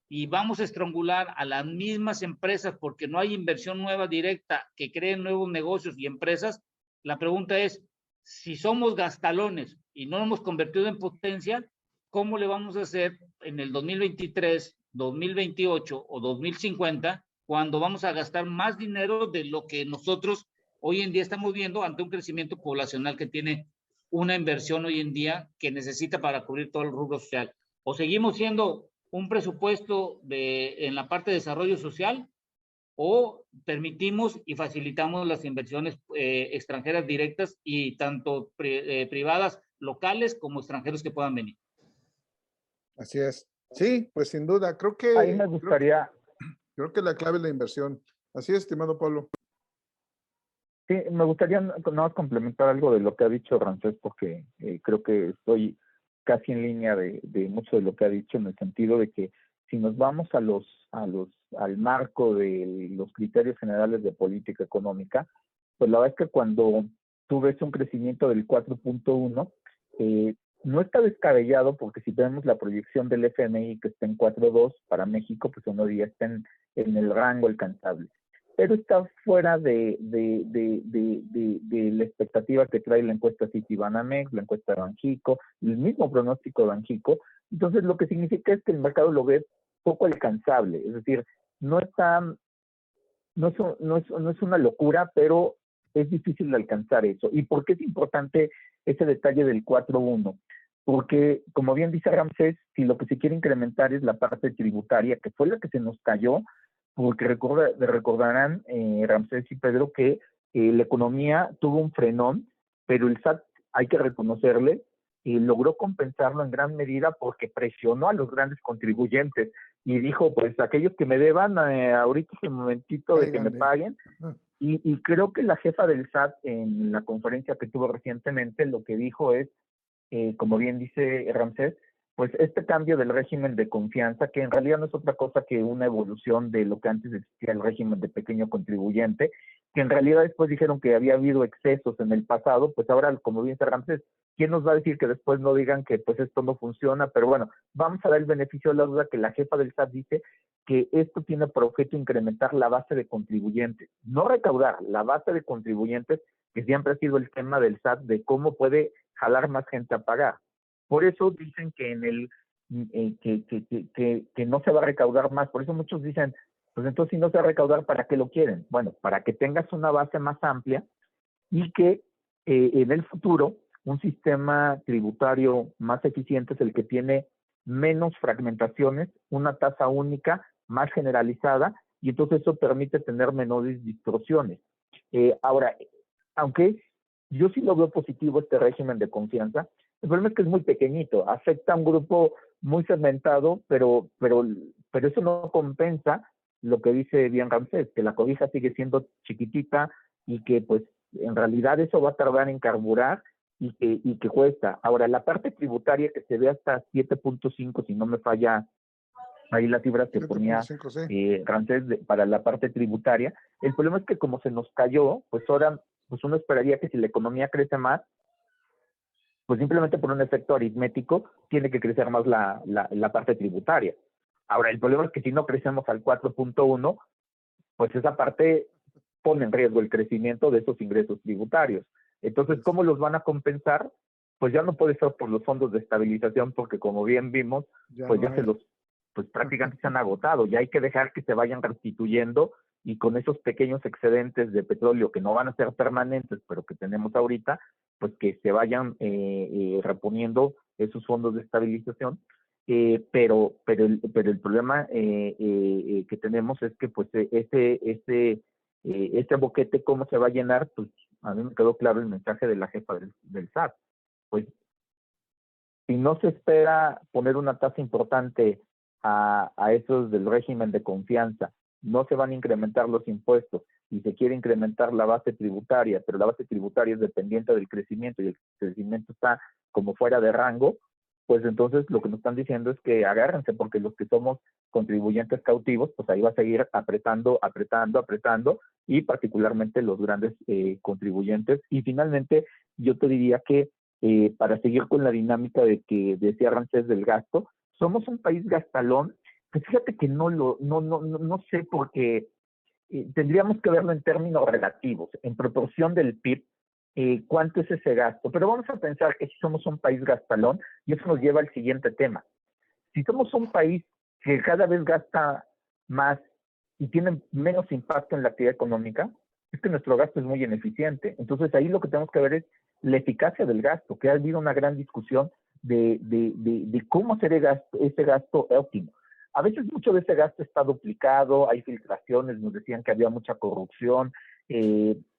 y vamos a estrangular a las mismas empresas porque no hay inversión nueva directa que creen nuevos negocios y empresas, la pregunta es, si somos gastalones y no nos hemos convertido en potencia, ¿cómo le vamos a hacer en el 2023, 2028 o 2050 cuando vamos a gastar más dinero de lo que nosotros hoy en día estamos viendo ante un crecimiento poblacional que tiene una inversión hoy en día que necesita para cubrir todo el rubro social? ¿O seguimos siendo un presupuesto en la parte de desarrollo social o permitimos y facilitamos las inversiones extranjeras directas y tanto privadas locales como extranjeros que puedan venir? Así es. Sí, pues sin duda, Ahí me gustaría... Creo que la clave es la inversión. Así es, estimado Pablo. Sí, me gustaría no complementar algo de lo que ha dicho Ramsés, porque creo que estoy casi en línea de mucho de lo que ha dicho, en el sentido de que si nos vamos al marco de los criterios generales de política económica, pues la verdad es que cuando tú ves un crecimiento del 4.1, no está descabellado, porque si vemos la proyección del FMI que está en 4.2 para México, pues uno ya está en el rango alcanzable. Pero está fuera de la expectativa que trae la encuesta Citibanamex, la encuesta de Banxico, el mismo pronóstico de Banxico. Entonces, lo que significa es que el mercado lo ve poco alcanzable. Es decir, no es una locura, pero es difícil de alcanzar eso. ¿Y por qué es importante ese detalle del 4.1? Porque, como bien dice Ramsés, si lo que se quiere incrementar es la parte tributaria, que fue la que se nos cayó, porque recordarán, Ramsés y Pedro, que la economía tuvo un frenón, pero el SAT, hay que reconocerle, logró compensarlo en gran medida porque presionó a los grandes contribuyentes y dijo, pues aquellos que me deban, ahorita es el momentito de que me paguen. Y creo que la jefa del SAT en la conferencia que tuvo recientemente lo que dijo es, como bien dice Ramsés, pues este cambio del régimen de confianza, que en realidad no es otra cosa que una evolución de lo que antes existía el régimen de pequeño contribuyente, que en realidad después dijeron que había habido excesos en el pasado, pues ahora, como bien dice Ramsés, ¿quién nos va a decir que después no digan que pues esto no funciona? Pero bueno, vamos a dar el beneficio de la duda que la jefa del SAT dice que esto tiene por objeto incrementar la base de contribuyentes, no recaudar, la base de contribuyentes, que siempre ha sido el tema del SAT de cómo puede jalar más gente a pagar. Por eso dicen que que no se va a recaudar más. Por eso muchos dicen, pues entonces si no se va a recaudar, ¿para qué lo quieren? Bueno, para que tengas una base más amplia y que en el futuro un sistema tributario más eficiente es el que tiene menos fragmentaciones, una tasa única más generalizada, y entonces eso permite tener menores distorsiones. Ahora, aunque yo sí lo veo positivo este régimen de confianza, el problema es que es muy pequeñito, afecta a un grupo muy segmentado, pero eso no compensa lo que dice bien Ramsés, que la cobija sigue siendo chiquitita y que pues en realidad eso va a tardar en carburar y que cuesta. Ahora, la parte tributaria que se ve hasta 7.5, si no me falla ahí las cifras que ponía 7.5, sí. Ramsés para la parte tributaria, el problema es que como se nos cayó, pues ahora pues uno esperaría que si la economía crece más, pues simplemente por un efecto aritmético tiene que crecer más la parte tributaria. Ahora, el problema es que si no crecemos al 4.1, pues esa parte pone en riesgo el crecimiento de esos ingresos tributarios. Entonces, ¿cómo los van a compensar? Pues ya no puede ser por los fondos de estabilización, porque como bien vimos, pues ya se los, pues prácticamente se han agotado. Ya hay que dejar que se vayan restituyendo y con esos pequeños excedentes de petróleo que no van a ser permanentes, pero que tenemos ahorita, pues que se vayan reponiendo esos fondos de estabilización. Pero el problema que tenemos es que pues este boquete, ¿cómo se va a llenar? Pues a mí me quedó claro el mensaje de la jefa del SAT. Pues si no se espera poner una tasa importante a esos del régimen de confianza, no se van a incrementar los impuestos y se quiere incrementar la base tributaria, pero la base tributaria es dependiente del crecimiento y el crecimiento está como fuera de rango, pues entonces lo que nos están diciendo es que agárrense, porque los que somos contribuyentes cautivos, pues ahí va a seguir apretando, y particularmente los grandes contribuyentes. Y finalmente, yo te diría que para seguir con la dinámica de que decía Ramsés del gasto, somos un país gastalón, pues fíjate que no sé, porque tendríamos que verlo en términos relativos, en proporción del PIB, cuánto es ese gasto. Pero vamos a pensar que si somos un país gastalón, y eso nos lleva al siguiente tema. Si somos un país que cada vez gasta más y tiene menos impacto en la actividad económica, es que nuestro gasto es muy ineficiente. Entonces ahí lo que tenemos que ver es la eficacia del gasto, que ha habido una gran discusión de cómo hacer ese gasto óptimo. A veces mucho de ese gasto está duplicado, hay filtraciones, nos decían que había mucha corrupción.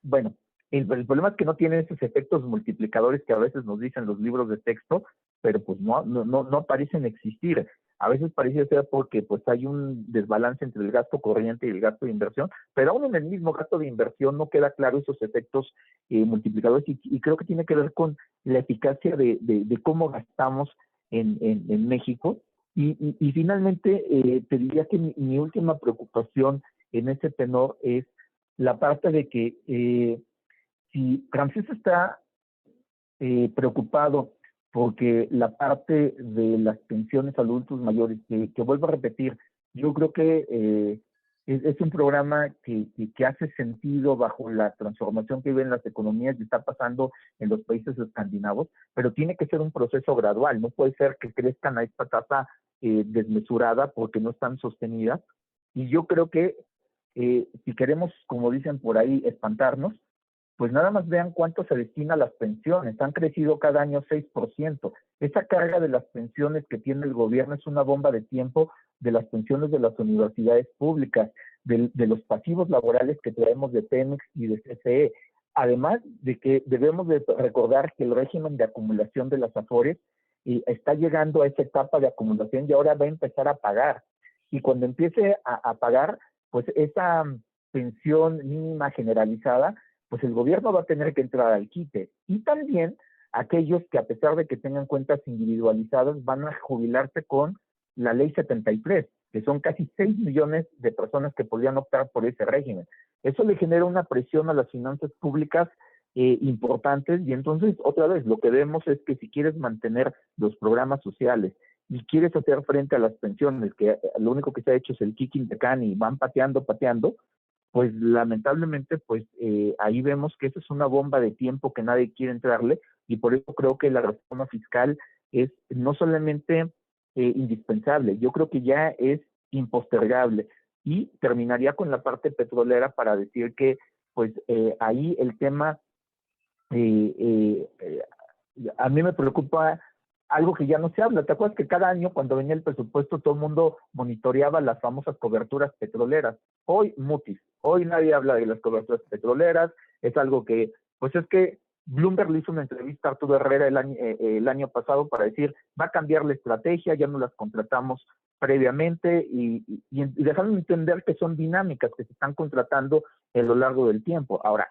Bueno, el problema es que no tiene esos efectos multiplicadores que a veces nos dicen los libros de texto, pero pues no parecen existir. A veces parece ser porque pues hay un desbalance entre el gasto corriente y el gasto de inversión, pero aún en el mismo gasto de inversión no queda claro esos efectos multiplicadores y creo que tiene que ver con la eficacia de cómo gastamos en México. Y finalmente te diría que mi última preocupación en ese tenor es la parte de que si Francisco está preocupado porque la parte de las pensiones a adultos mayores, que vuelvo a repetir, yo creo que es un programa que hace sentido bajo la transformación que viven las economías y está pasando en los países escandinavos, pero tiene que ser un proceso gradual, no puede ser que crezcan a esta tasa desmesurada porque no están sostenidas. Y yo creo que si queremos, como dicen por ahí, espantarnos, pues nada más vean cuánto se destina a las pensiones. Han crecido cada año 6%. Esa carga de las pensiones que tiene el gobierno es una bomba de tiempo de las pensiones de las universidades públicas, de los pasivos laborales que traemos de Pemex y de CFE. Además de que debemos de recordar que el régimen de acumulación de las AFORES está llegando a esa etapa de acumulación y ahora va a empezar a pagar. Y cuando empiece a pagar, pues esa pensión mínima generalizada, pues el gobierno va a tener que entrar al quite. Y también aquellos que a pesar de que tengan cuentas individualizadas van a jubilarse con la ley 73, que son casi 6 millones de personas que podrían optar por ese régimen. Eso le genera una presión a las finanzas públicas importantes y entonces otra vez lo que vemos es que si quieres mantener los programas sociales y quieres hacer frente a las pensiones, que lo único que se ha hecho es el kicking the can y van pateando, pues lamentablemente pues ahí vemos que eso es una bomba de tiempo que nadie quiere entrarle y por eso creo que la reforma fiscal es no solamente indispensable, yo creo que ya es impostergable. Y terminaría con la parte petrolera para decir que pues ahí el tema a mí me preocupa algo que ya no se habla. ¿Te acuerdas que cada año cuando venía el presupuesto todo el mundo monitoreaba las famosas coberturas petroleras? Hoy mutis, hoy nadie habla de las coberturas petroleras, es algo que, pues es que Bloomberg le hizo una entrevista a Arturo Herrera el año pasado para decir, va a cambiar la estrategia, ya no las contratamos previamente y dejaron entender que son dinámicas que se están contratando a lo largo del tiempo. Ahora,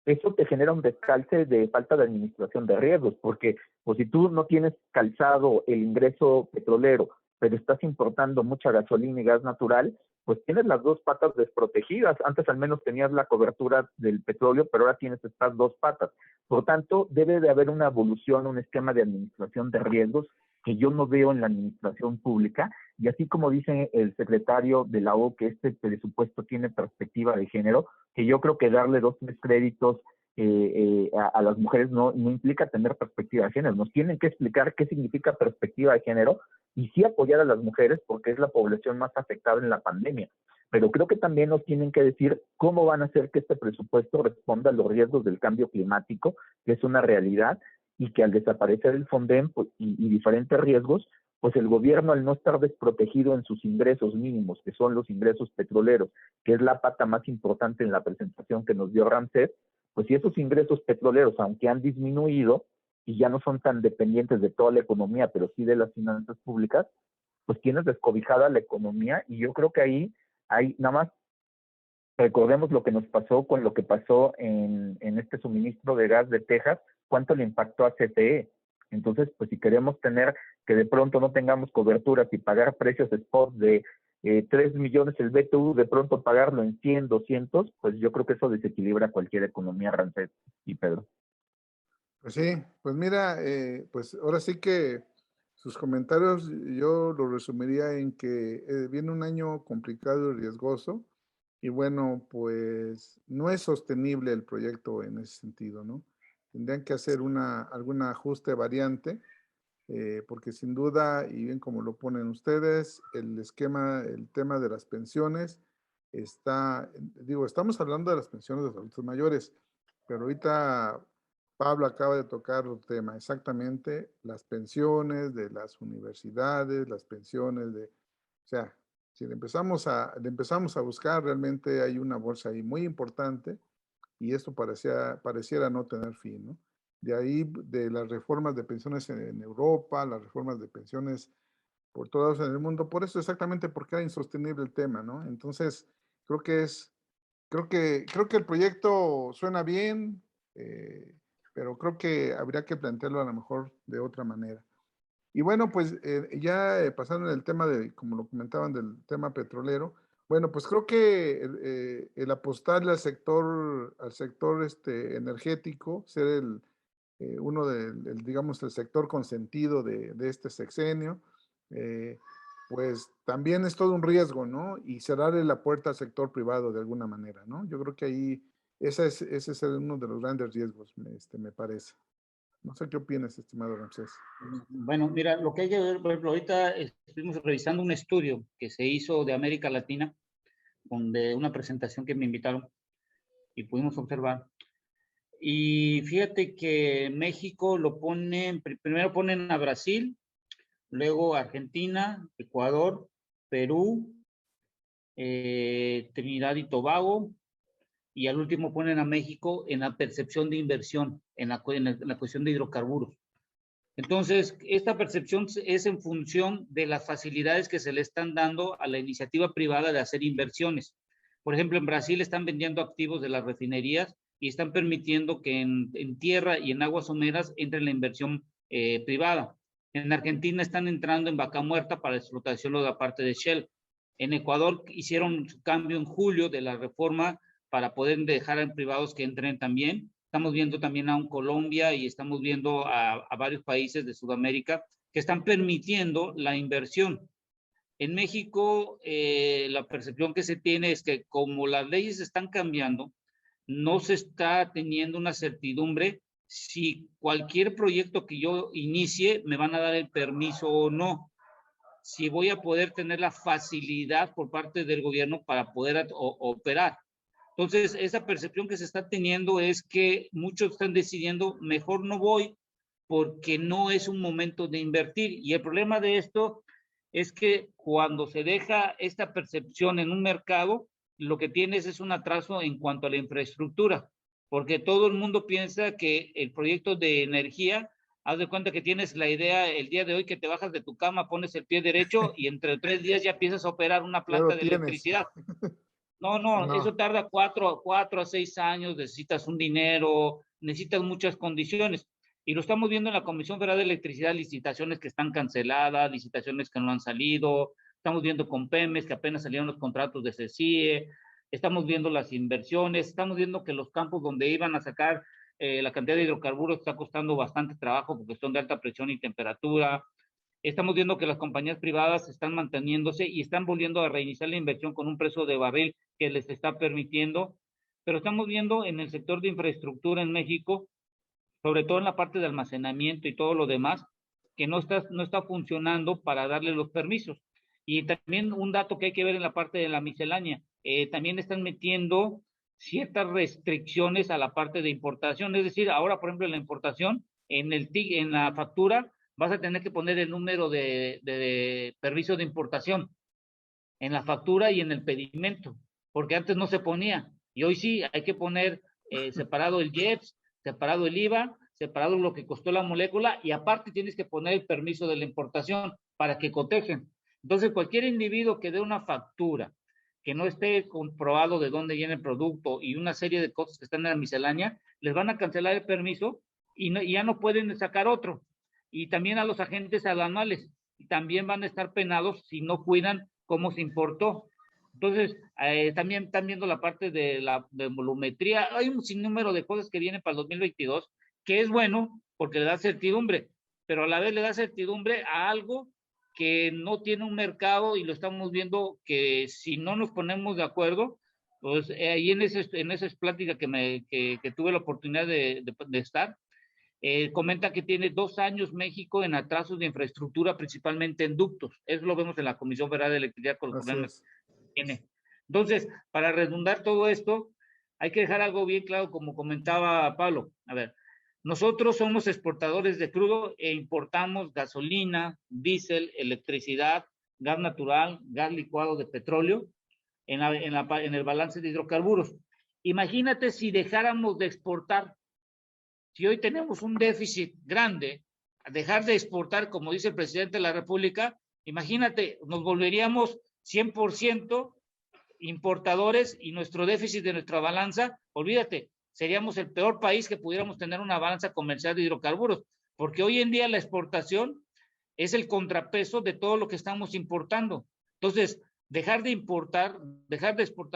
eso te genera un descalce de falta de administración de riesgos, porque pues, si tú no tienes calzado el ingreso petrolero, pero estás importando mucha gasolina y gas natural, pues tienes las dos patas desprotegidas. Antes al menos tenías la cobertura del petróleo, pero ahora tienes estas dos patas. Por tanto, debe de haber una evolución, un esquema de administración de riesgos que yo no veo en la administración pública, y así como dice el secretario de la O que este presupuesto tiene perspectiva de género, que yo creo que darle 2-3 créditos a las mujeres no implica tener perspectiva de género. Nos tienen que explicar qué significa perspectiva de género y sí apoyar a las mujeres porque es la población más afectada en la pandemia. Pero creo que también nos tienen que decir cómo van a hacer que este presupuesto responda a los riesgos del cambio climático, que es una realidad, y que al desaparecer el FONDEM pues, y diferentes riesgos, pues el gobierno al no estar desprotegido en sus ingresos mínimos, que son los ingresos petroleros, que es la pata más importante en la presentación que nos dio Ramsés, pues si esos ingresos petroleros, aunque han disminuido y ya no son tan dependientes de toda la economía, pero sí de las finanzas públicas, pues tienes descobijada la economía, y yo creo que ahí hay nada más. Recordemos lo que nos pasó con lo que pasó en este suministro de gas de Texas, cuánto le impactó a CFE. Entonces, pues si queremos tener que de pronto no tengamos coberturas y pagar precios spot de 3 millones el BTU, de pronto pagarlo en 100, 200, pues yo creo que eso desequilibra cualquier economía, Ramsés y Pedro. Pues sí, pues mira, pues ahora sí que sus comentarios yo lo resumiría en que viene un año complicado y riesgoso, y bueno, pues no es sostenible el proyecto en ese sentido, ¿no? Tendrían que hacer algún ajuste variante, porque sin duda, y bien como lo ponen ustedes, el tema de las pensiones digo, estamos hablando de las pensiones de los adultos mayores, pero ahorita Pablo acaba de tocar el tema, exactamente, las pensiones de las universidades, las pensiones o sea, si le empezamos a buscar, realmente hay una bolsa ahí muy importante, y esto pareciera no tener fin, ¿no? De ahí, de las reformas de pensiones en Europa, las reformas de pensiones por todos lados en el mundo, por eso exactamente porque era insostenible el tema, ¿no? Entonces, creo que creo que el proyecto suena bien, pero creo que habría que plantearlo a lo mejor de otra manera. Y bueno, pues ya pasando en el tema como lo comentaban, del tema petrolero, bueno, pues creo que el apostarle al sector energético, ser uno digamos, el sector consentido de este sexenio, eh, pues también es todo un riesgo, ¿no? Y cerrarle la puerta al sector privado de alguna manera, ¿no? Yo creo que ahí ese es uno de los grandes riesgos, me parece. No sé qué opinas, estimado Ramsés. Bueno, mira, lo que hay que ver, por ejemplo, ahorita estuvimos revisando un estudio que se hizo de América Latina, de una presentación que me invitaron y pudimos observar. Y fíjate que México primero ponen a Brasil, luego Argentina, Ecuador, Perú, Trinidad y Tobago, y al último ponen a México en la percepción de inversión, en la cuestión de hidrocarburos. Entonces, esta percepción es en función de las facilidades que se le están dando a la iniciativa privada de hacer inversiones. Por ejemplo, en Brasil están vendiendo activos de las refinerías y están permitiendo que en tierra y en aguas someras entre la inversión privada. En Argentina están entrando en Vaca Muerta para explotación de la parte de Shell. En Ecuador hicieron su cambio en julio de la reforma para poder dejar a privados que entren también. Estamos viendo también a Colombia y estamos viendo a varios países de Sudamérica que están permitiendo la inversión. En México, la percepción que se tiene es que como las leyes están cambiando, no se está teniendo una certidumbre si cualquier proyecto que yo inicie me van a dar el permiso o no, si voy a poder tener la facilidad por parte del gobierno para poder operar. Entonces, esa percepción que se está teniendo es que muchos están decidiendo, mejor no voy porque no es un momento de invertir. Y el problema de esto es que cuando se deja esta percepción en un mercado, lo que tienes es un atraso en cuanto a la infraestructura, porque todo el mundo piensa que el proyecto de energía, haz de cuenta que tienes la idea el día de hoy que te bajas de tu cama, pones el pie derecho y entre 3 días ya empiezas a operar una planta de electricidad. No, No. eso tarda 4 a 6 años, necesitas un dinero, necesitas muchas condiciones. Y lo estamos viendo en la Comisión Federal de Electricidad, licitaciones que están canceladas, licitaciones que no han salido, estamos viendo con Pemex que apenas salieron los contratos de CECIE, estamos viendo las inversiones, estamos viendo que los campos donde iban a sacar la cantidad de hidrocarburos está costando bastante trabajo porque son de alta presión y temperatura. Estamos viendo que las compañías privadas están manteniéndose y están volviendo a reiniciar la inversión con un precio de barril que les está permitiendo, pero estamos viendo en el sector de infraestructura en México, sobre todo en la parte de almacenamiento y todo lo demás, que no está funcionando para darle los permisos. Y también un dato que hay que ver en la parte de la miscelánea, también están metiendo ciertas restricciones a la parte de importación, es decir, ahora, por ejemplo, en la importación, en la factura, vas a tener que poner el número de permiso de importación en la factura y en el pedimento, porque antes no se ponía, y hoy sí hay que poner separado el IEPS, separado el IVA, separado lo que costó la molécula, y aparte tienes que poner el permiso de la importación para que cotejen. Entonces, cualquier individuo que dé una factura que no esté comprobado de dónde viene el producto y una serie de cosas que están en la miscelánea, les van a cancelar el permiso y ya no pueden sacar otro. Y también a los agentes aduanales, también van a estar penados si no cuidan cómo se importó. Entonces, también están viendo la parte de la de volumetría. Hay un sinnúmero de cosas que vienen para el 2022, que es bueno porque le da certidumbre, pero a la vez le da certidumbre a algo que no tiene un mercado y lo estamos viendo que si no nos ponemos de acuerdo, pues ahí en esas pláticas que tuve la oportunidad de estar, comenta que tiene 2 años México en atrasos de infraestructura, principalmente en ductos. Eso lo vemos en la Comisión Federal de Electricidad con los problemas que tiene. Entonces, para redundar todo esto, hay que dejar algo bien claro, como comentaba Pablo. A ver, nosotros somos exportadores de crudo e importamos gasolina, diésel, electricidad, gas natural, gas licuado de petróleo en el balance de hidrocarburos. Imagínate si dejáramos de exportar. Si hoy tenemos un déficit grande, dejar de exportar, como dice el presidente de la República, imagínate, nos volveríamos 100% importadores y nuestro déficit de nuestra balanza, olvídate, seríamos el peor país que pudiéramos tener una balanza comercial de hidrocarburos, porque hoy en día la exportación es el contrapeso de todo lo que estamos importando. Entonces, dejar de exportar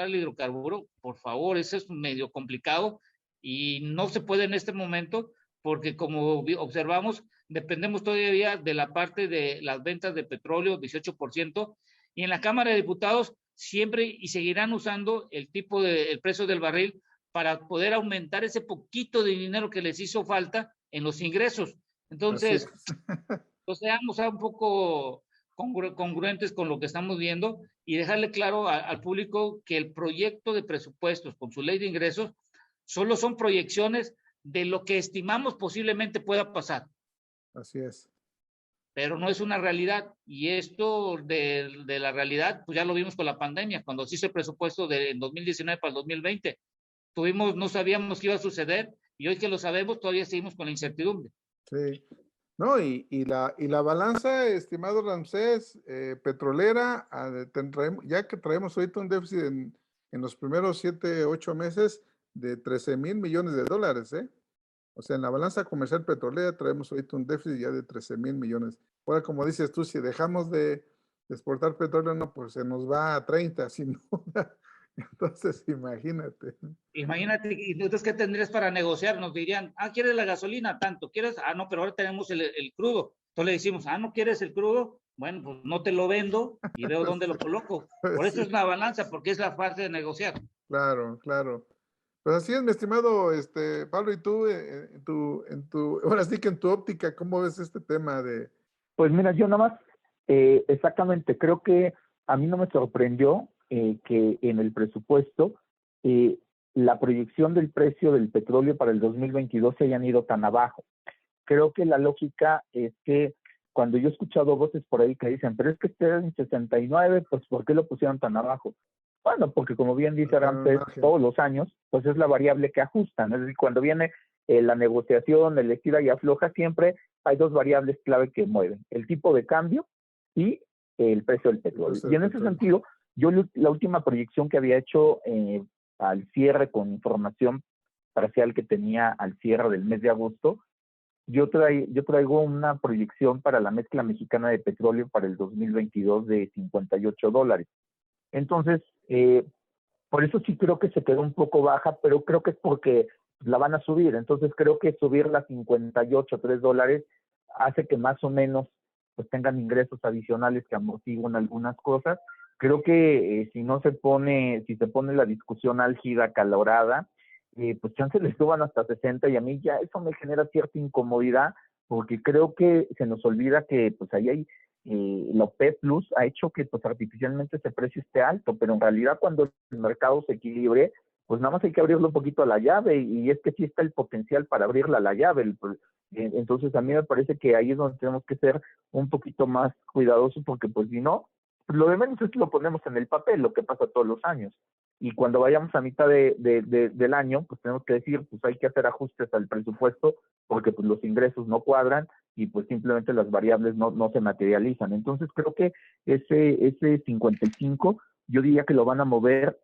el hidrocarburo, por favor, eso es medio complicado y no se puede en este momento porque como observamos, dependemos todavía de la parte de las ventas de petróleo, 18%, y en la Cámara de Diputados siempre y seguirán usando el precio del barril para poder aumentar ese poquito de dinero que les hizo falta en los ingresos. Entonces, pues seamos un poco congruentes con lo que estamos viendo y dejarle claro al público que el proyecto de presupuestos con su ley de ingresos solo son proyecciones de lo que estimamos posiblemente pueda pasar. Así es. Pero no es una realidad. Y esto de la realidad, pues ya lo vimos con la pandemia, cuando se hizo el presupuesto de 2019 para el 2020. No sabíamos qué iba a suceder y hoy que lo sabemos todavía seguimos con la incertidumbre. Sí. No, y la balanza, estimado Ramsés, petrolera, ya que traemos ahorita un déficit en los primeros 7, 8 meses de 13,000 millones de dólares, ¿eh? O sea, en la balanza comercial petrolera traemos ahorita un déficit ya de 13,000 millones. Ahora, como dices tú, si dejamos de exportar petróleo, no, pues se nos va a 30, sin duda. Entonces, imagínate. Imagínate, y entonces, ¿qué tendrías para negociar? Nos dirían, ¿quieres la gasolina? Tanto, ¿quieres? No, pero ahora tenemos el crudo. Entonces le decimos, ¿no quieres el crudo? Bueno, pues no te lo vendo y veo dónde lo coloco. Por eso es una balanza, porque es la parte de negociar. Claro, claro. Pues así es, mi estimado Pablo, y tú, ahora sí que en tu óptica, ¿cómo ves este tema de? Pues mira, yo nada más, exactamente, creo que a mí no me sorprendió que en el presupuesto la proyección del precio del petróleo para el 2022 se hayan ido tan abajo. Creo que la lógica es que cuando yo he escuchado voces por ahí que dicen, pero es que está en 69, pues ¿por qué lo pusieron tan abajo? Bueno, porque como bien dice Ramsés, todos los años, pues es la variable que ajustan. Es decir, cuando viene la negociación, el estira y afloja, siempre hay 2 variables clave que mueven, el tipo de cambio y el precio del petróleo. Y en ese sentido, Yo la última proyección que había hecho al cierre con información parcial que tenía al cierre del mes de agosto, yo traigo una proyección para la mezcla mexicana de petróleo para el 2022 de $58. Entonces, por eso sí creo que se quedó un poco baja, pero creo que es porque la van a subir. Entonces creo que subirla a 58, $3 hace que más o menos pues tengan ingresos adicionales que amortiguen algunas cosas. Creo que si se pone la discusión álgida, calorada, pues chances les suban hasta 60, y a mí ya eso me genera cierta incomodidad, porque creo que se nos olvida que pues ahí hay la OPEP Plus ha hecho que pues artificialmente ese precio esté alto, pero en realidad cuando el mercado se equilibre, pues nada más hay que abrirlo un poquito a la llave, y es que sí está el potencial para abrirla a la llave. Entonces a mí me parece que ahí es donde tenemos que ser un poquito más cuidadosos, porque pues si no, pues lo de menos es que lo ponemos en el papel, lo que pasa todos los años. Y cuando vayamos a mitad del año, pues tenemos que decir, pues hay que hacer ajustes al presupuesto, porque pues los ingresos no cuadran, y pues simplemente las variables no se materializan. Entonces creo que ese 55, yo diría que lo van a mover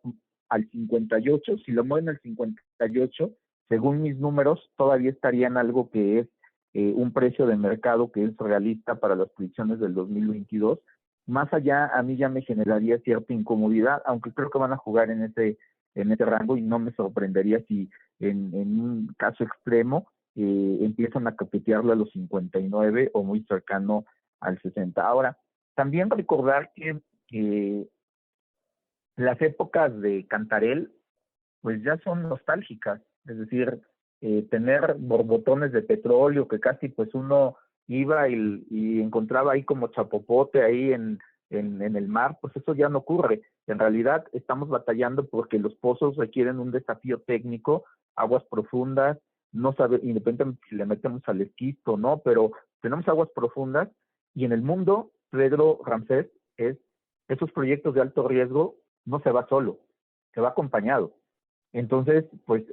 al 58. Si lo mueven al 58, según mis números, todavía estaría en algo que es un precio de mercado que es realista para las predicciones del 2022. Más allá, a mí ya me generaría cierta incomodidad, aunque creo que van a jugar en ese rango, y no me sorprendería si en un caso extremo empiezan a capetearlo a los 59 o muy cercano al 60. Ahora, también recordar que las épocas de Cantarell pues ya son nostálgicas, es decir, tener borbotones de petróleo que casi pues uno iba y encontraba ahí como chapopote ahí en el mar, pues eso ya no ocurre. En realidad estamos batallando porque los pozos requieren un desafío técnico, aguas profundas, no sabe, independientemente si le metemos al esquisto o no, pero tenemos aguas profundas, y en el mundo, Pedro Ramsés, esos proyectos de alto riesgo no se va solo, se va acompañado. Entonces, pues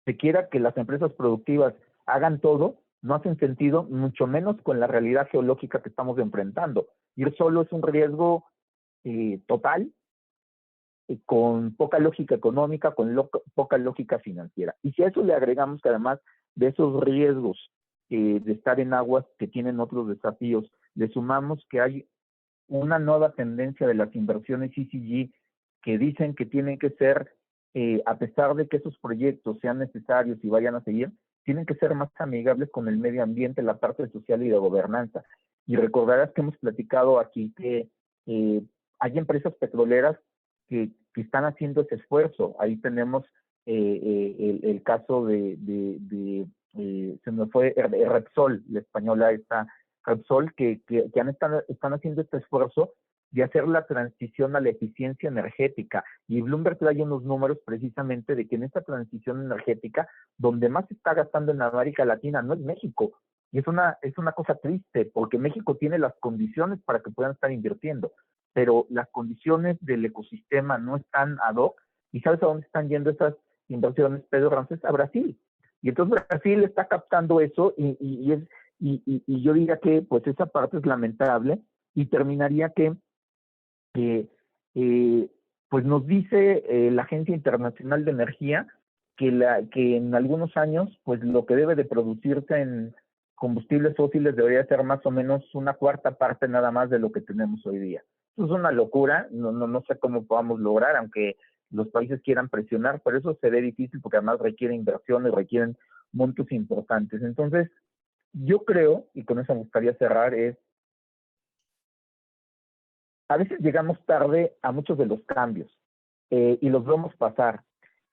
se quiera que las empresas productivas hagan todo, no hacen sentido, mucho menos con la realidad geológica que estamos enfrentando. Ir solo es un riesgo total, con poca lógica económica, con poca lógica financiera. Y si a eso le agregamos que además de esos riesgos de estar en aguas que tienen otros desafíos, le sumamos que hay una nueva tendencia de las inversiones ESG que dicen que tienen que ser, a pesar de que esos proyectos sean necesarios y vayan a seguir, tienen que ser más amigables con el medio ambiente, la parte social y de gobernanza. Y recordarás que hemos platicado aquí que hay empresas petroleras que están haciendo ese esfuerzo. Ahí tenemos el caso se me fue, Repsol, la española esta Repsol, que están haciendo este esfuerzo de hacer la transición a la eficiencia energética. Y Bloomberg trae unos números precisamente de que en esta transición energética, donde más se está gastando en América Latina no es México. Y es una cosa triste, porque México tiene las condiciones para que puedan estar invirtiendo, pero las condiciones del ecosistema no están ad hoc. ¿Y sabes a dónde están yendo esas inversiones, Pedro Ramsés? A Brasil. Y entonces Brasil está captando eso, y yo diría que pues esa parte es lamentable, y terminaría que pues nos dice la Agencia Internacional de Energía que en algunos años pues lo que debe de producirse en combustibles fósiles debería ser más o menos una cuarta parte nada más de lo que tenemos hoy día. Eso es una locura, no sé cómo podamos lograr, aunque los países quieran presionar, pero eso se ve difícil porque además requiere inversiones, requieren montos importantes. Entonces, yo creo, y con eso me gustaría cerrar, a veces llegamos tarde a muchos de los cambios y los vemos pasar.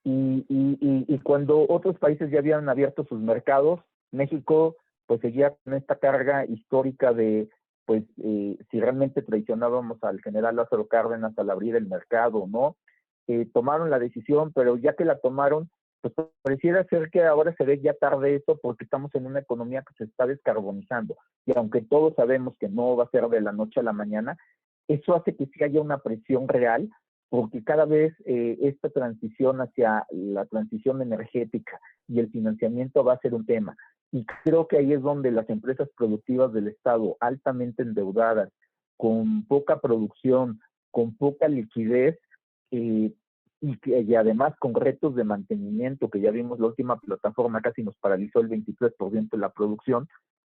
Y cuando otros países ya habían abierto sus mercados, México pues seguía con esta carga histórica de pues si realmente traicionábamos al general Lázaro Cárdenas al abrir el mercado o no. Tomaron la decisión, pero ya que la tomaron, pues pareciera ser que ahora se ve ya tarde eso, porque estamos en una economía que se está descarbonizando. Y aunque todos sabemos que no va a ser de la noche a la mañana, eso hace que sí haya una presión real, porque cada vez esta transición hacia la transición energética y el financiamiento va a ser un tema. Y creo que ahí es donde las empresas productivas del Estado, altamente endeudadas, con poca producción, con poca liquidez y además con retos de mantenimiento, que ya vimos la última plataforma casi nos paralizó el 23% de la producción,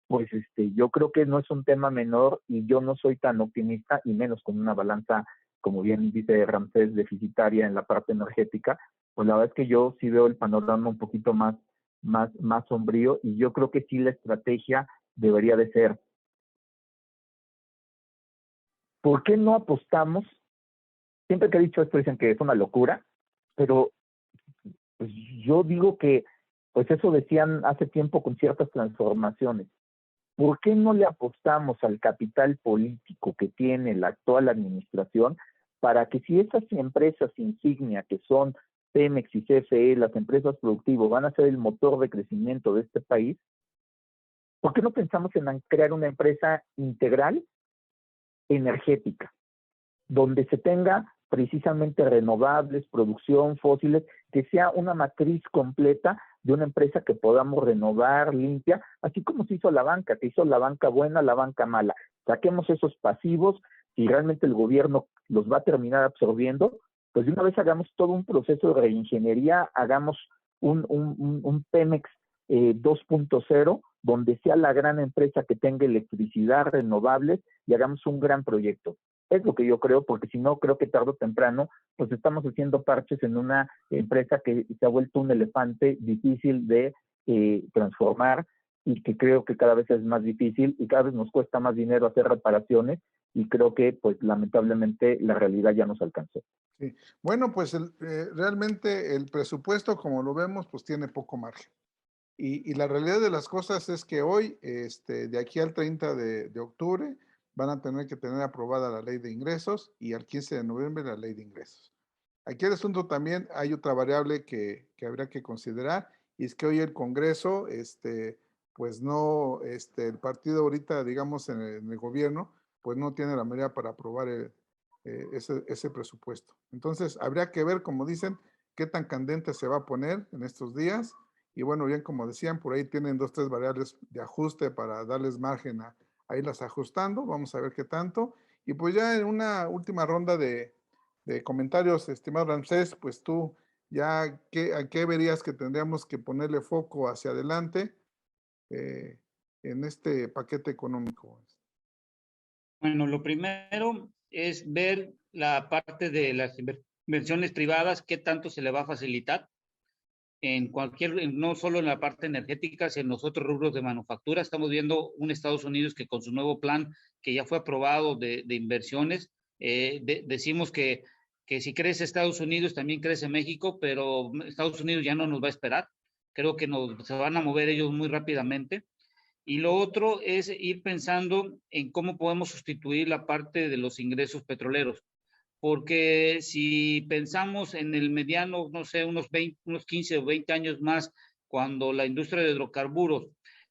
pues yo creo que no es un tema menor y yo no soy tan optimista, y menos con una balanza, como bien dice Ramsés, deficitaria en la parte energética. Pues la verdad es que yo sí veo el panorama un poquito más sombrío, y yo creo que sí la estrategia debería de ser, ¿por qué no apostamos? Siempre que he dicho esto dicen que es una locura, pero pues yo digo que, pues eso decían hace tiempo con ciertas transformaciones. ¿Por qué no le apostamos al capital político que tiene la actual administración para que, si esas empresas insignia que son Pemex y CFE, las empresas productivas, van a ser el motor de crecimiento de este país, ¿por qué no pensamos en crear una empresa integral energética, donde se tenga precisamente renovables, producción, fósiles, que sea una matriz completa de una empresa que podamos renovar, limpia, así como se hizo la banca, que hizo la banca buena, la banca mala? Saquemos esos pasivos, y realmente el gobierno los va a terminar absorbiendo, pues de una vez hagamos todo un proceso de reingeniería, hagamos un Pemex 2.0, donde sea la gran empresa que tenga electricidad, renovables, y hagamos un gran proyecto. Es lo que yo creo, porque si no, creo que tarde o temprano, pues estamos haciendo parches en una empresa que se ha vuelto un elefante difícil de transformar, y que creo que cada vez es más difícil y cada vez nos cuesta más dinero hacer reparaciones, y creo que pues lamentablemente la realidad ya nos alcanzó. Sí. Bueno, pues realmente el presupuesto, como lo vemos, pues tiene poco margen. Y la realidad de las cosas es que hoy, de aquí al 30 de octubre, van a tener que tener aprobada la ley de ingresos, y al 15 de noviembre la ley de ingresos. Aquí el asunto también, hay otra variable que habría que considerar, y es que hoy el Congreso, pues no, el partido ahorita, digamos, en el gobierno, pues no tiene la mayoría para aprobar ese presupuesto. Entonces, habría que ver, como dicen, qué tan candente se va a poner en estos días. Y bueno, bien, como decían, por ahí tienen 2, 3 variables de ajuste para darles margen a irlas ajustando. Vamos a ver qué tanto. Y pues ya en una última ronda de comentarios, estimado Ramsés, pues tú ya a qué verías que tendríamos que ponerle foco hacia adelante en este paquete económico. Bueno, lo primero es ver la parte de las inversiones privadas, qué tanto se le va a facilitar en no solo en la parte energética, sino en los otros rubros de manufactura. Estamos viendo un Estados Unidos que con su nuevo plan, que ya fue aprobado de inversiones, decimos que si crece Estados Unidos, también crece México, pero Estados Unidos ya no nos va a esperar. Creo que se van a mover ellos muy rápidamente. Y lo otro es ir pensando en cómo podemos sustituir la parte de los ingresos petroleros. Porque si pensamos en el mediano, no sé, unos 15 o 20 años más, cuando la industria de hidrocarburos,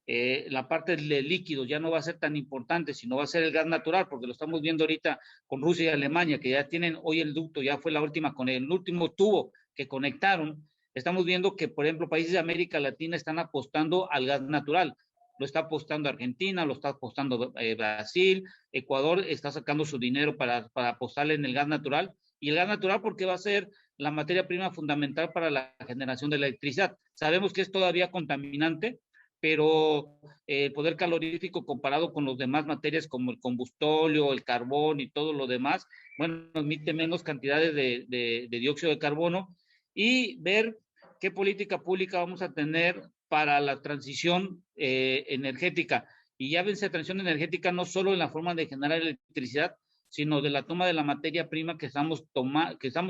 la parte de líquidos ya no va a ser tan importante, sino va a ser el gas natural, porque lo estamos viendo ahorita con Rusia y Alemania, que ya tienen hoy el ducto, ya fue la última, con el último tubo que conectaron. Estamos viendo que, por ejemplo, países de América Latina están apostando al gas natural. Lo está apostando Argentina, lo está apostando Brasil, Ecuador está sacando su dinero para apostarle en el gas natural, y el gas natural porque va a ser la materia prima fundamental para la generación de electricidad. Sabemos que es todavía contaminante, pero el poder calorífico comparado con las demás materias como el combustóleo, el carbón y todo lo demás, bueno, emite menos cantidades de dióxido de carbono, y ver qué política pública vamos a tener para la transición energética. Y ya vence transición energética no solo en la forma de generar electricidad, sino de la toma de la materia prima que estamos,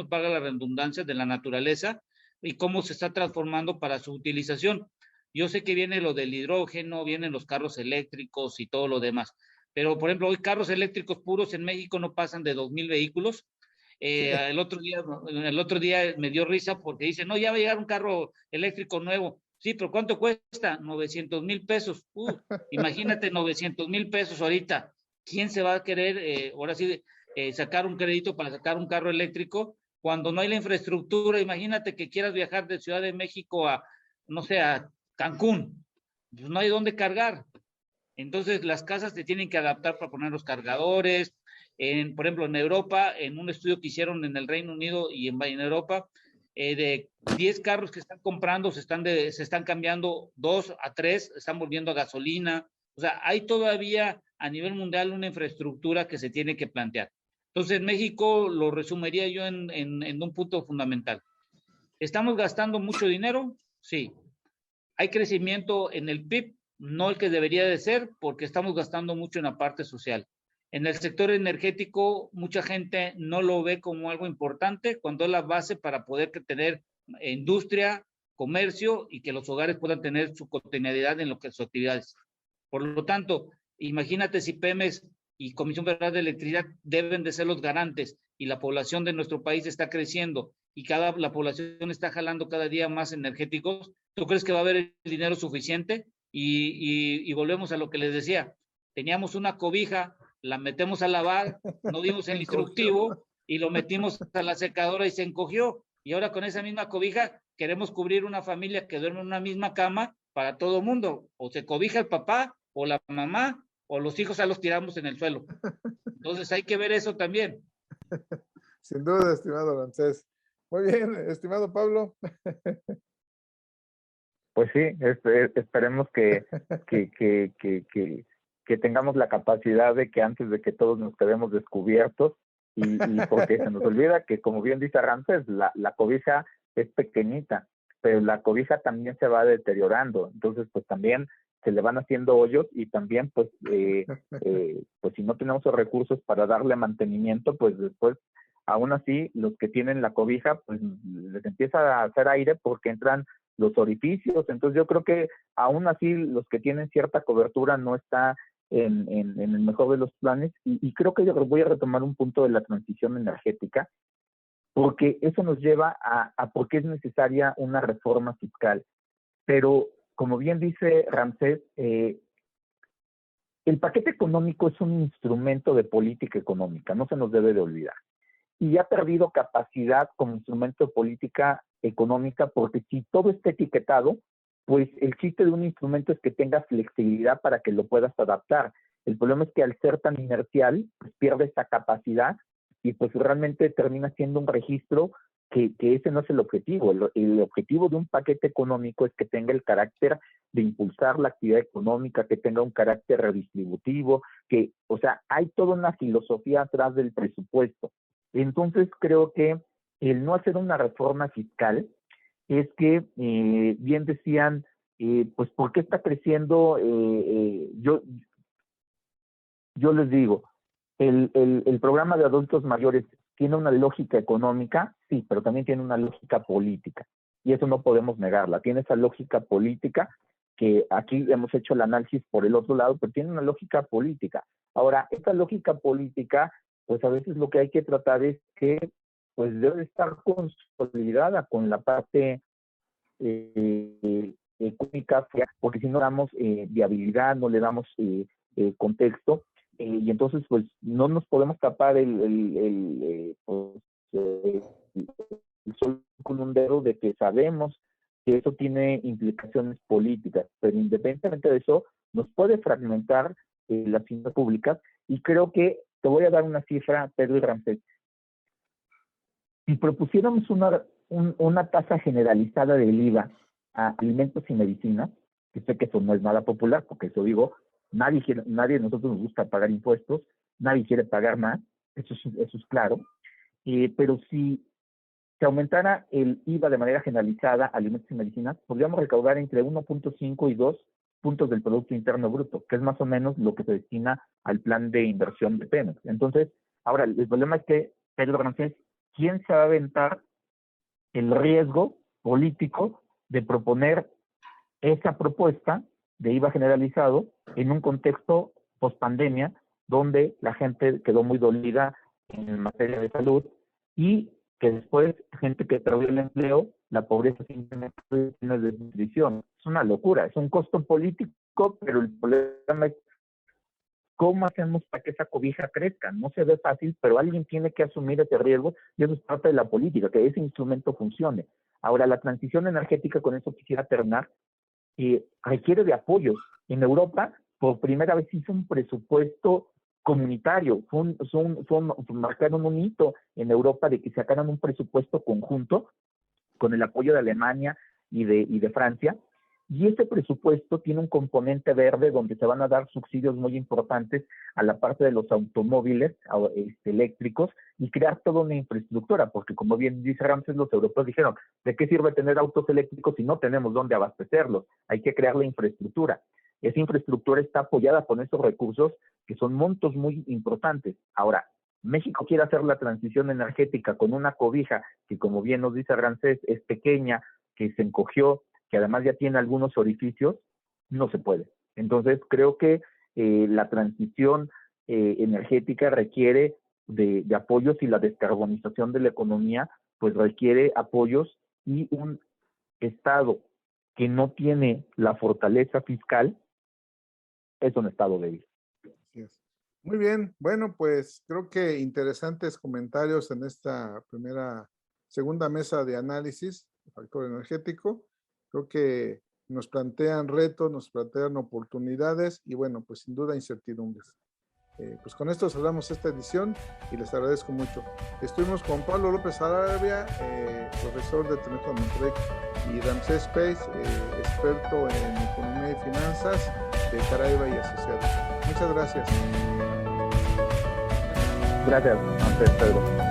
para la redundancia, de la naturaleza, y cómo se está transformando para su utilización. Yo sé que viene lo del hidrógeno, vienen los carros eléctricos y todo lo demás, pero por ejemplo, hoy carros eléctricos puros en México no pasan de 2,000 vehículos. El otro día me dio risa porque dice, no, ya va a llegar un carro eléctrico nuevo. Sí, pero ¿cuánto cuesta? 900,000 pesos. Imagínate 900,000 pesos ahorita. ¿Quién se va a querer, ahora sí, sacar un crédito para sacar un carro eléctrico cuando no hay la infraestructura? Imagínate que quieras viajar de Ciudad de México a, no sé, a Cancún. Pues no hay dónde cargar. Entonces las casas te tienen que adaptar para poner los cargadores, por ejemplo, en Europa, en un estudio que hicieron en el Reino Unido y en Europa, de 10 carros que están comprando, se están cambiando 2 a 3, están volviendo a gasolina. O sea, hay todavía a nivel mundial una infraestructura que se tiene que plantear. Entonces, México lo resumiría yo en un punto fundamental. ¿Estamos gastando mucho dinero? Sí. ¿Hay crecimiento en el PIB? No el que debería de ser, porque estamos gastando mucho en la parte social. En el sector energético, mucha gente no lo ve como algo importante, cuando es la base para poder tener industria, comercio y que los hogares puedan tener su cotidianidad en lo que sus actividades. Por lo tanto, imagínate si Pemex y Comisión Federal de Electricidad deben de ser los garantes y la población de nuestro país está creciendo y la población está jalando cada día más energéticos. ¿Tú crees que va a haber el dinero suficiente? Y volvemos a lo que les decía. Teníamos una cobija, la metemos a lavar, no dimos el instructivo y lo metimos a la secadora y se encogió. Y ahora con esa misma cobija queremos cubrir una familia que duerme en una misma cama para todo mundo. O se cobija el papá o la mamá o los hijos ya los tiramos en el suelo. Entonces hay que ver eso también. Sin duda, estimado Arancés. Muy bien, estimado Pablo. Pues sí, esperemos que tengamos la capacidad de que antes de que todos nos quedemos descubiertos, y porque se nos olvida que, como bien dice Ramsés, la cobija es pequeñita, pero la cobija también se va deteriorando, entonces pues también se le van haciendo hoyos y también pues si no tenemos los recursos para darle mantenimiento, pues después aún así los que tienen la cobija pues les empieza a hacer aire porque entran los orificios. Entonces yo creo que aún así los que tienen cierta cobertura no está en el mejor de los planes, y creo que yo voy a retomar un punto de la transición energética, porque eso nos lleva a por qué es necesaria una reforma fiscal. Pero como bien dice Ramsés, el paquete económico es un instrumento de política económica, no se nos debe de olvidar, y ha perdido capacidad como instrumento de política económica, porque si todo está etiquetado, pues el chiste de un instrumento es que tenga flexibilidad para que lo puedas adaptar. El problema es que al ser tan inercial, pues pierde esa capacidad y pues realmente termina siendo un registro que ese no es el objetivo. El objetivo de un paquete económico es que tenga el carácter de impulsar la actividad económica, que tenga un carácter redistributivo, o sea, hay toda una filosofía atrás del presupuesto. Entonces creo que el no hacer una reforma fiscal es que, bien decían, pues ¿por qué está creciendo? Yo les digo, el programa de adultos mayores tiene una lógica económica, sí, pero también tiene una lógica política, y eso no podemos negarla. Tiene esa lógica política, que aquí hemos hecho el análisis por el otro lado, pero tiene una lógica política. Ahora, esta lógica política, pues a veces lo que hay que tratar es que pues debe estar consolidada con la parte económica, porque si no damos viabilidad, no le damos contexto, y entonces pues no nos podemos tapar el sol con un dedo de que sabemos que eso tiene implicaciones políticas, pero independientemente de eso, nos puede fragmentar las finanzas públicas, y creo que te voy a dar una cifra, Pedro y Ramsés. Si propusiéramos una tasa generalizada del IVA a alimentos y medicinas, que sé que eso no es nada popular, porque eso digo, nadie de nosotros nos gusta pagar impuestos, nadie quiere pagar más, eso es claro, pero si se aumentara el IVA de manera generalizada a alimentos y medicinas, podríamos recaudar entre 1.5 y 2 puntos del Producto Interno Bruto, que es más o menos lo que se destina al plan de inversión de Pemex. Entonces, ahora, el problema es que, Pedro Ramsés, ¿quién se va a aventar el riesgo político de proponer esa propuesta de IVA generalizado en un contexto post-pandemia, donde la gente quedó muy dolida en materia de salud, y que después gente que perdió el empleo, la pobreza simplemente tiene desnutrición? Es una locura, es un costo político, pero el problema es ¿cómo hacemos para que esa cobija crezca? No se ve fácil, pero alguien tiene que asumir ese riesgo, y eso es parte de la política, que ese instrumento funcione. Ahora, la transición energética, con eso quisiera terminar, requiere de apoyos. En Europa, por primera vez hizo un presupuesto comunitario, marcaron un hito en Europa de que sacaran un presupuesto conjunto con el apoyo de Alemania y de Francia, y ese presupuesto tiene un componente verde donde se van a dar subsidios muy importantes a la parte de los automóviles eléctricos y crear toda una infraestructura, porque como bien dice Ramsés, los europeos dijeron, ¿de qué sirve tener autos eléctricos si no tenemos dónde abastecerlos? Hay que crear la infraestructura. Esa infraestructura está apoyada con estos recursos que son montos muy importantes. Ahora, México quiere hacer la transición energética con una cobija que, como bien nos dice Ramsés, es pequeña, que se encogió, que además ya tiene algunos orificios, no se puede. Entonces, creo que la transición energética requiere de apoyos, y la descarbonización de la economía, pues requiere apoyos, y un Estado que no tiene la fortaleza fiscal es un Estado débil. Así es. Muy bien, bueno, pues creo que interesantes comentarios en esta segunda mesa de análisis del factor energético. Creo que nos plantean retos, nos plantean oportunidades y bueno, pues sin duda incertidumbres. Pues con esto cerramos esta edición y les agradezco mucho. Estuvimos con Pablo López Arabia, profesor de Tecnológico de Monterrey, y Ramsés Peis, experto en economía y finanzas de Caraiba y Asociados. Muchas gracias. Gracias, Ramsés, Pedro.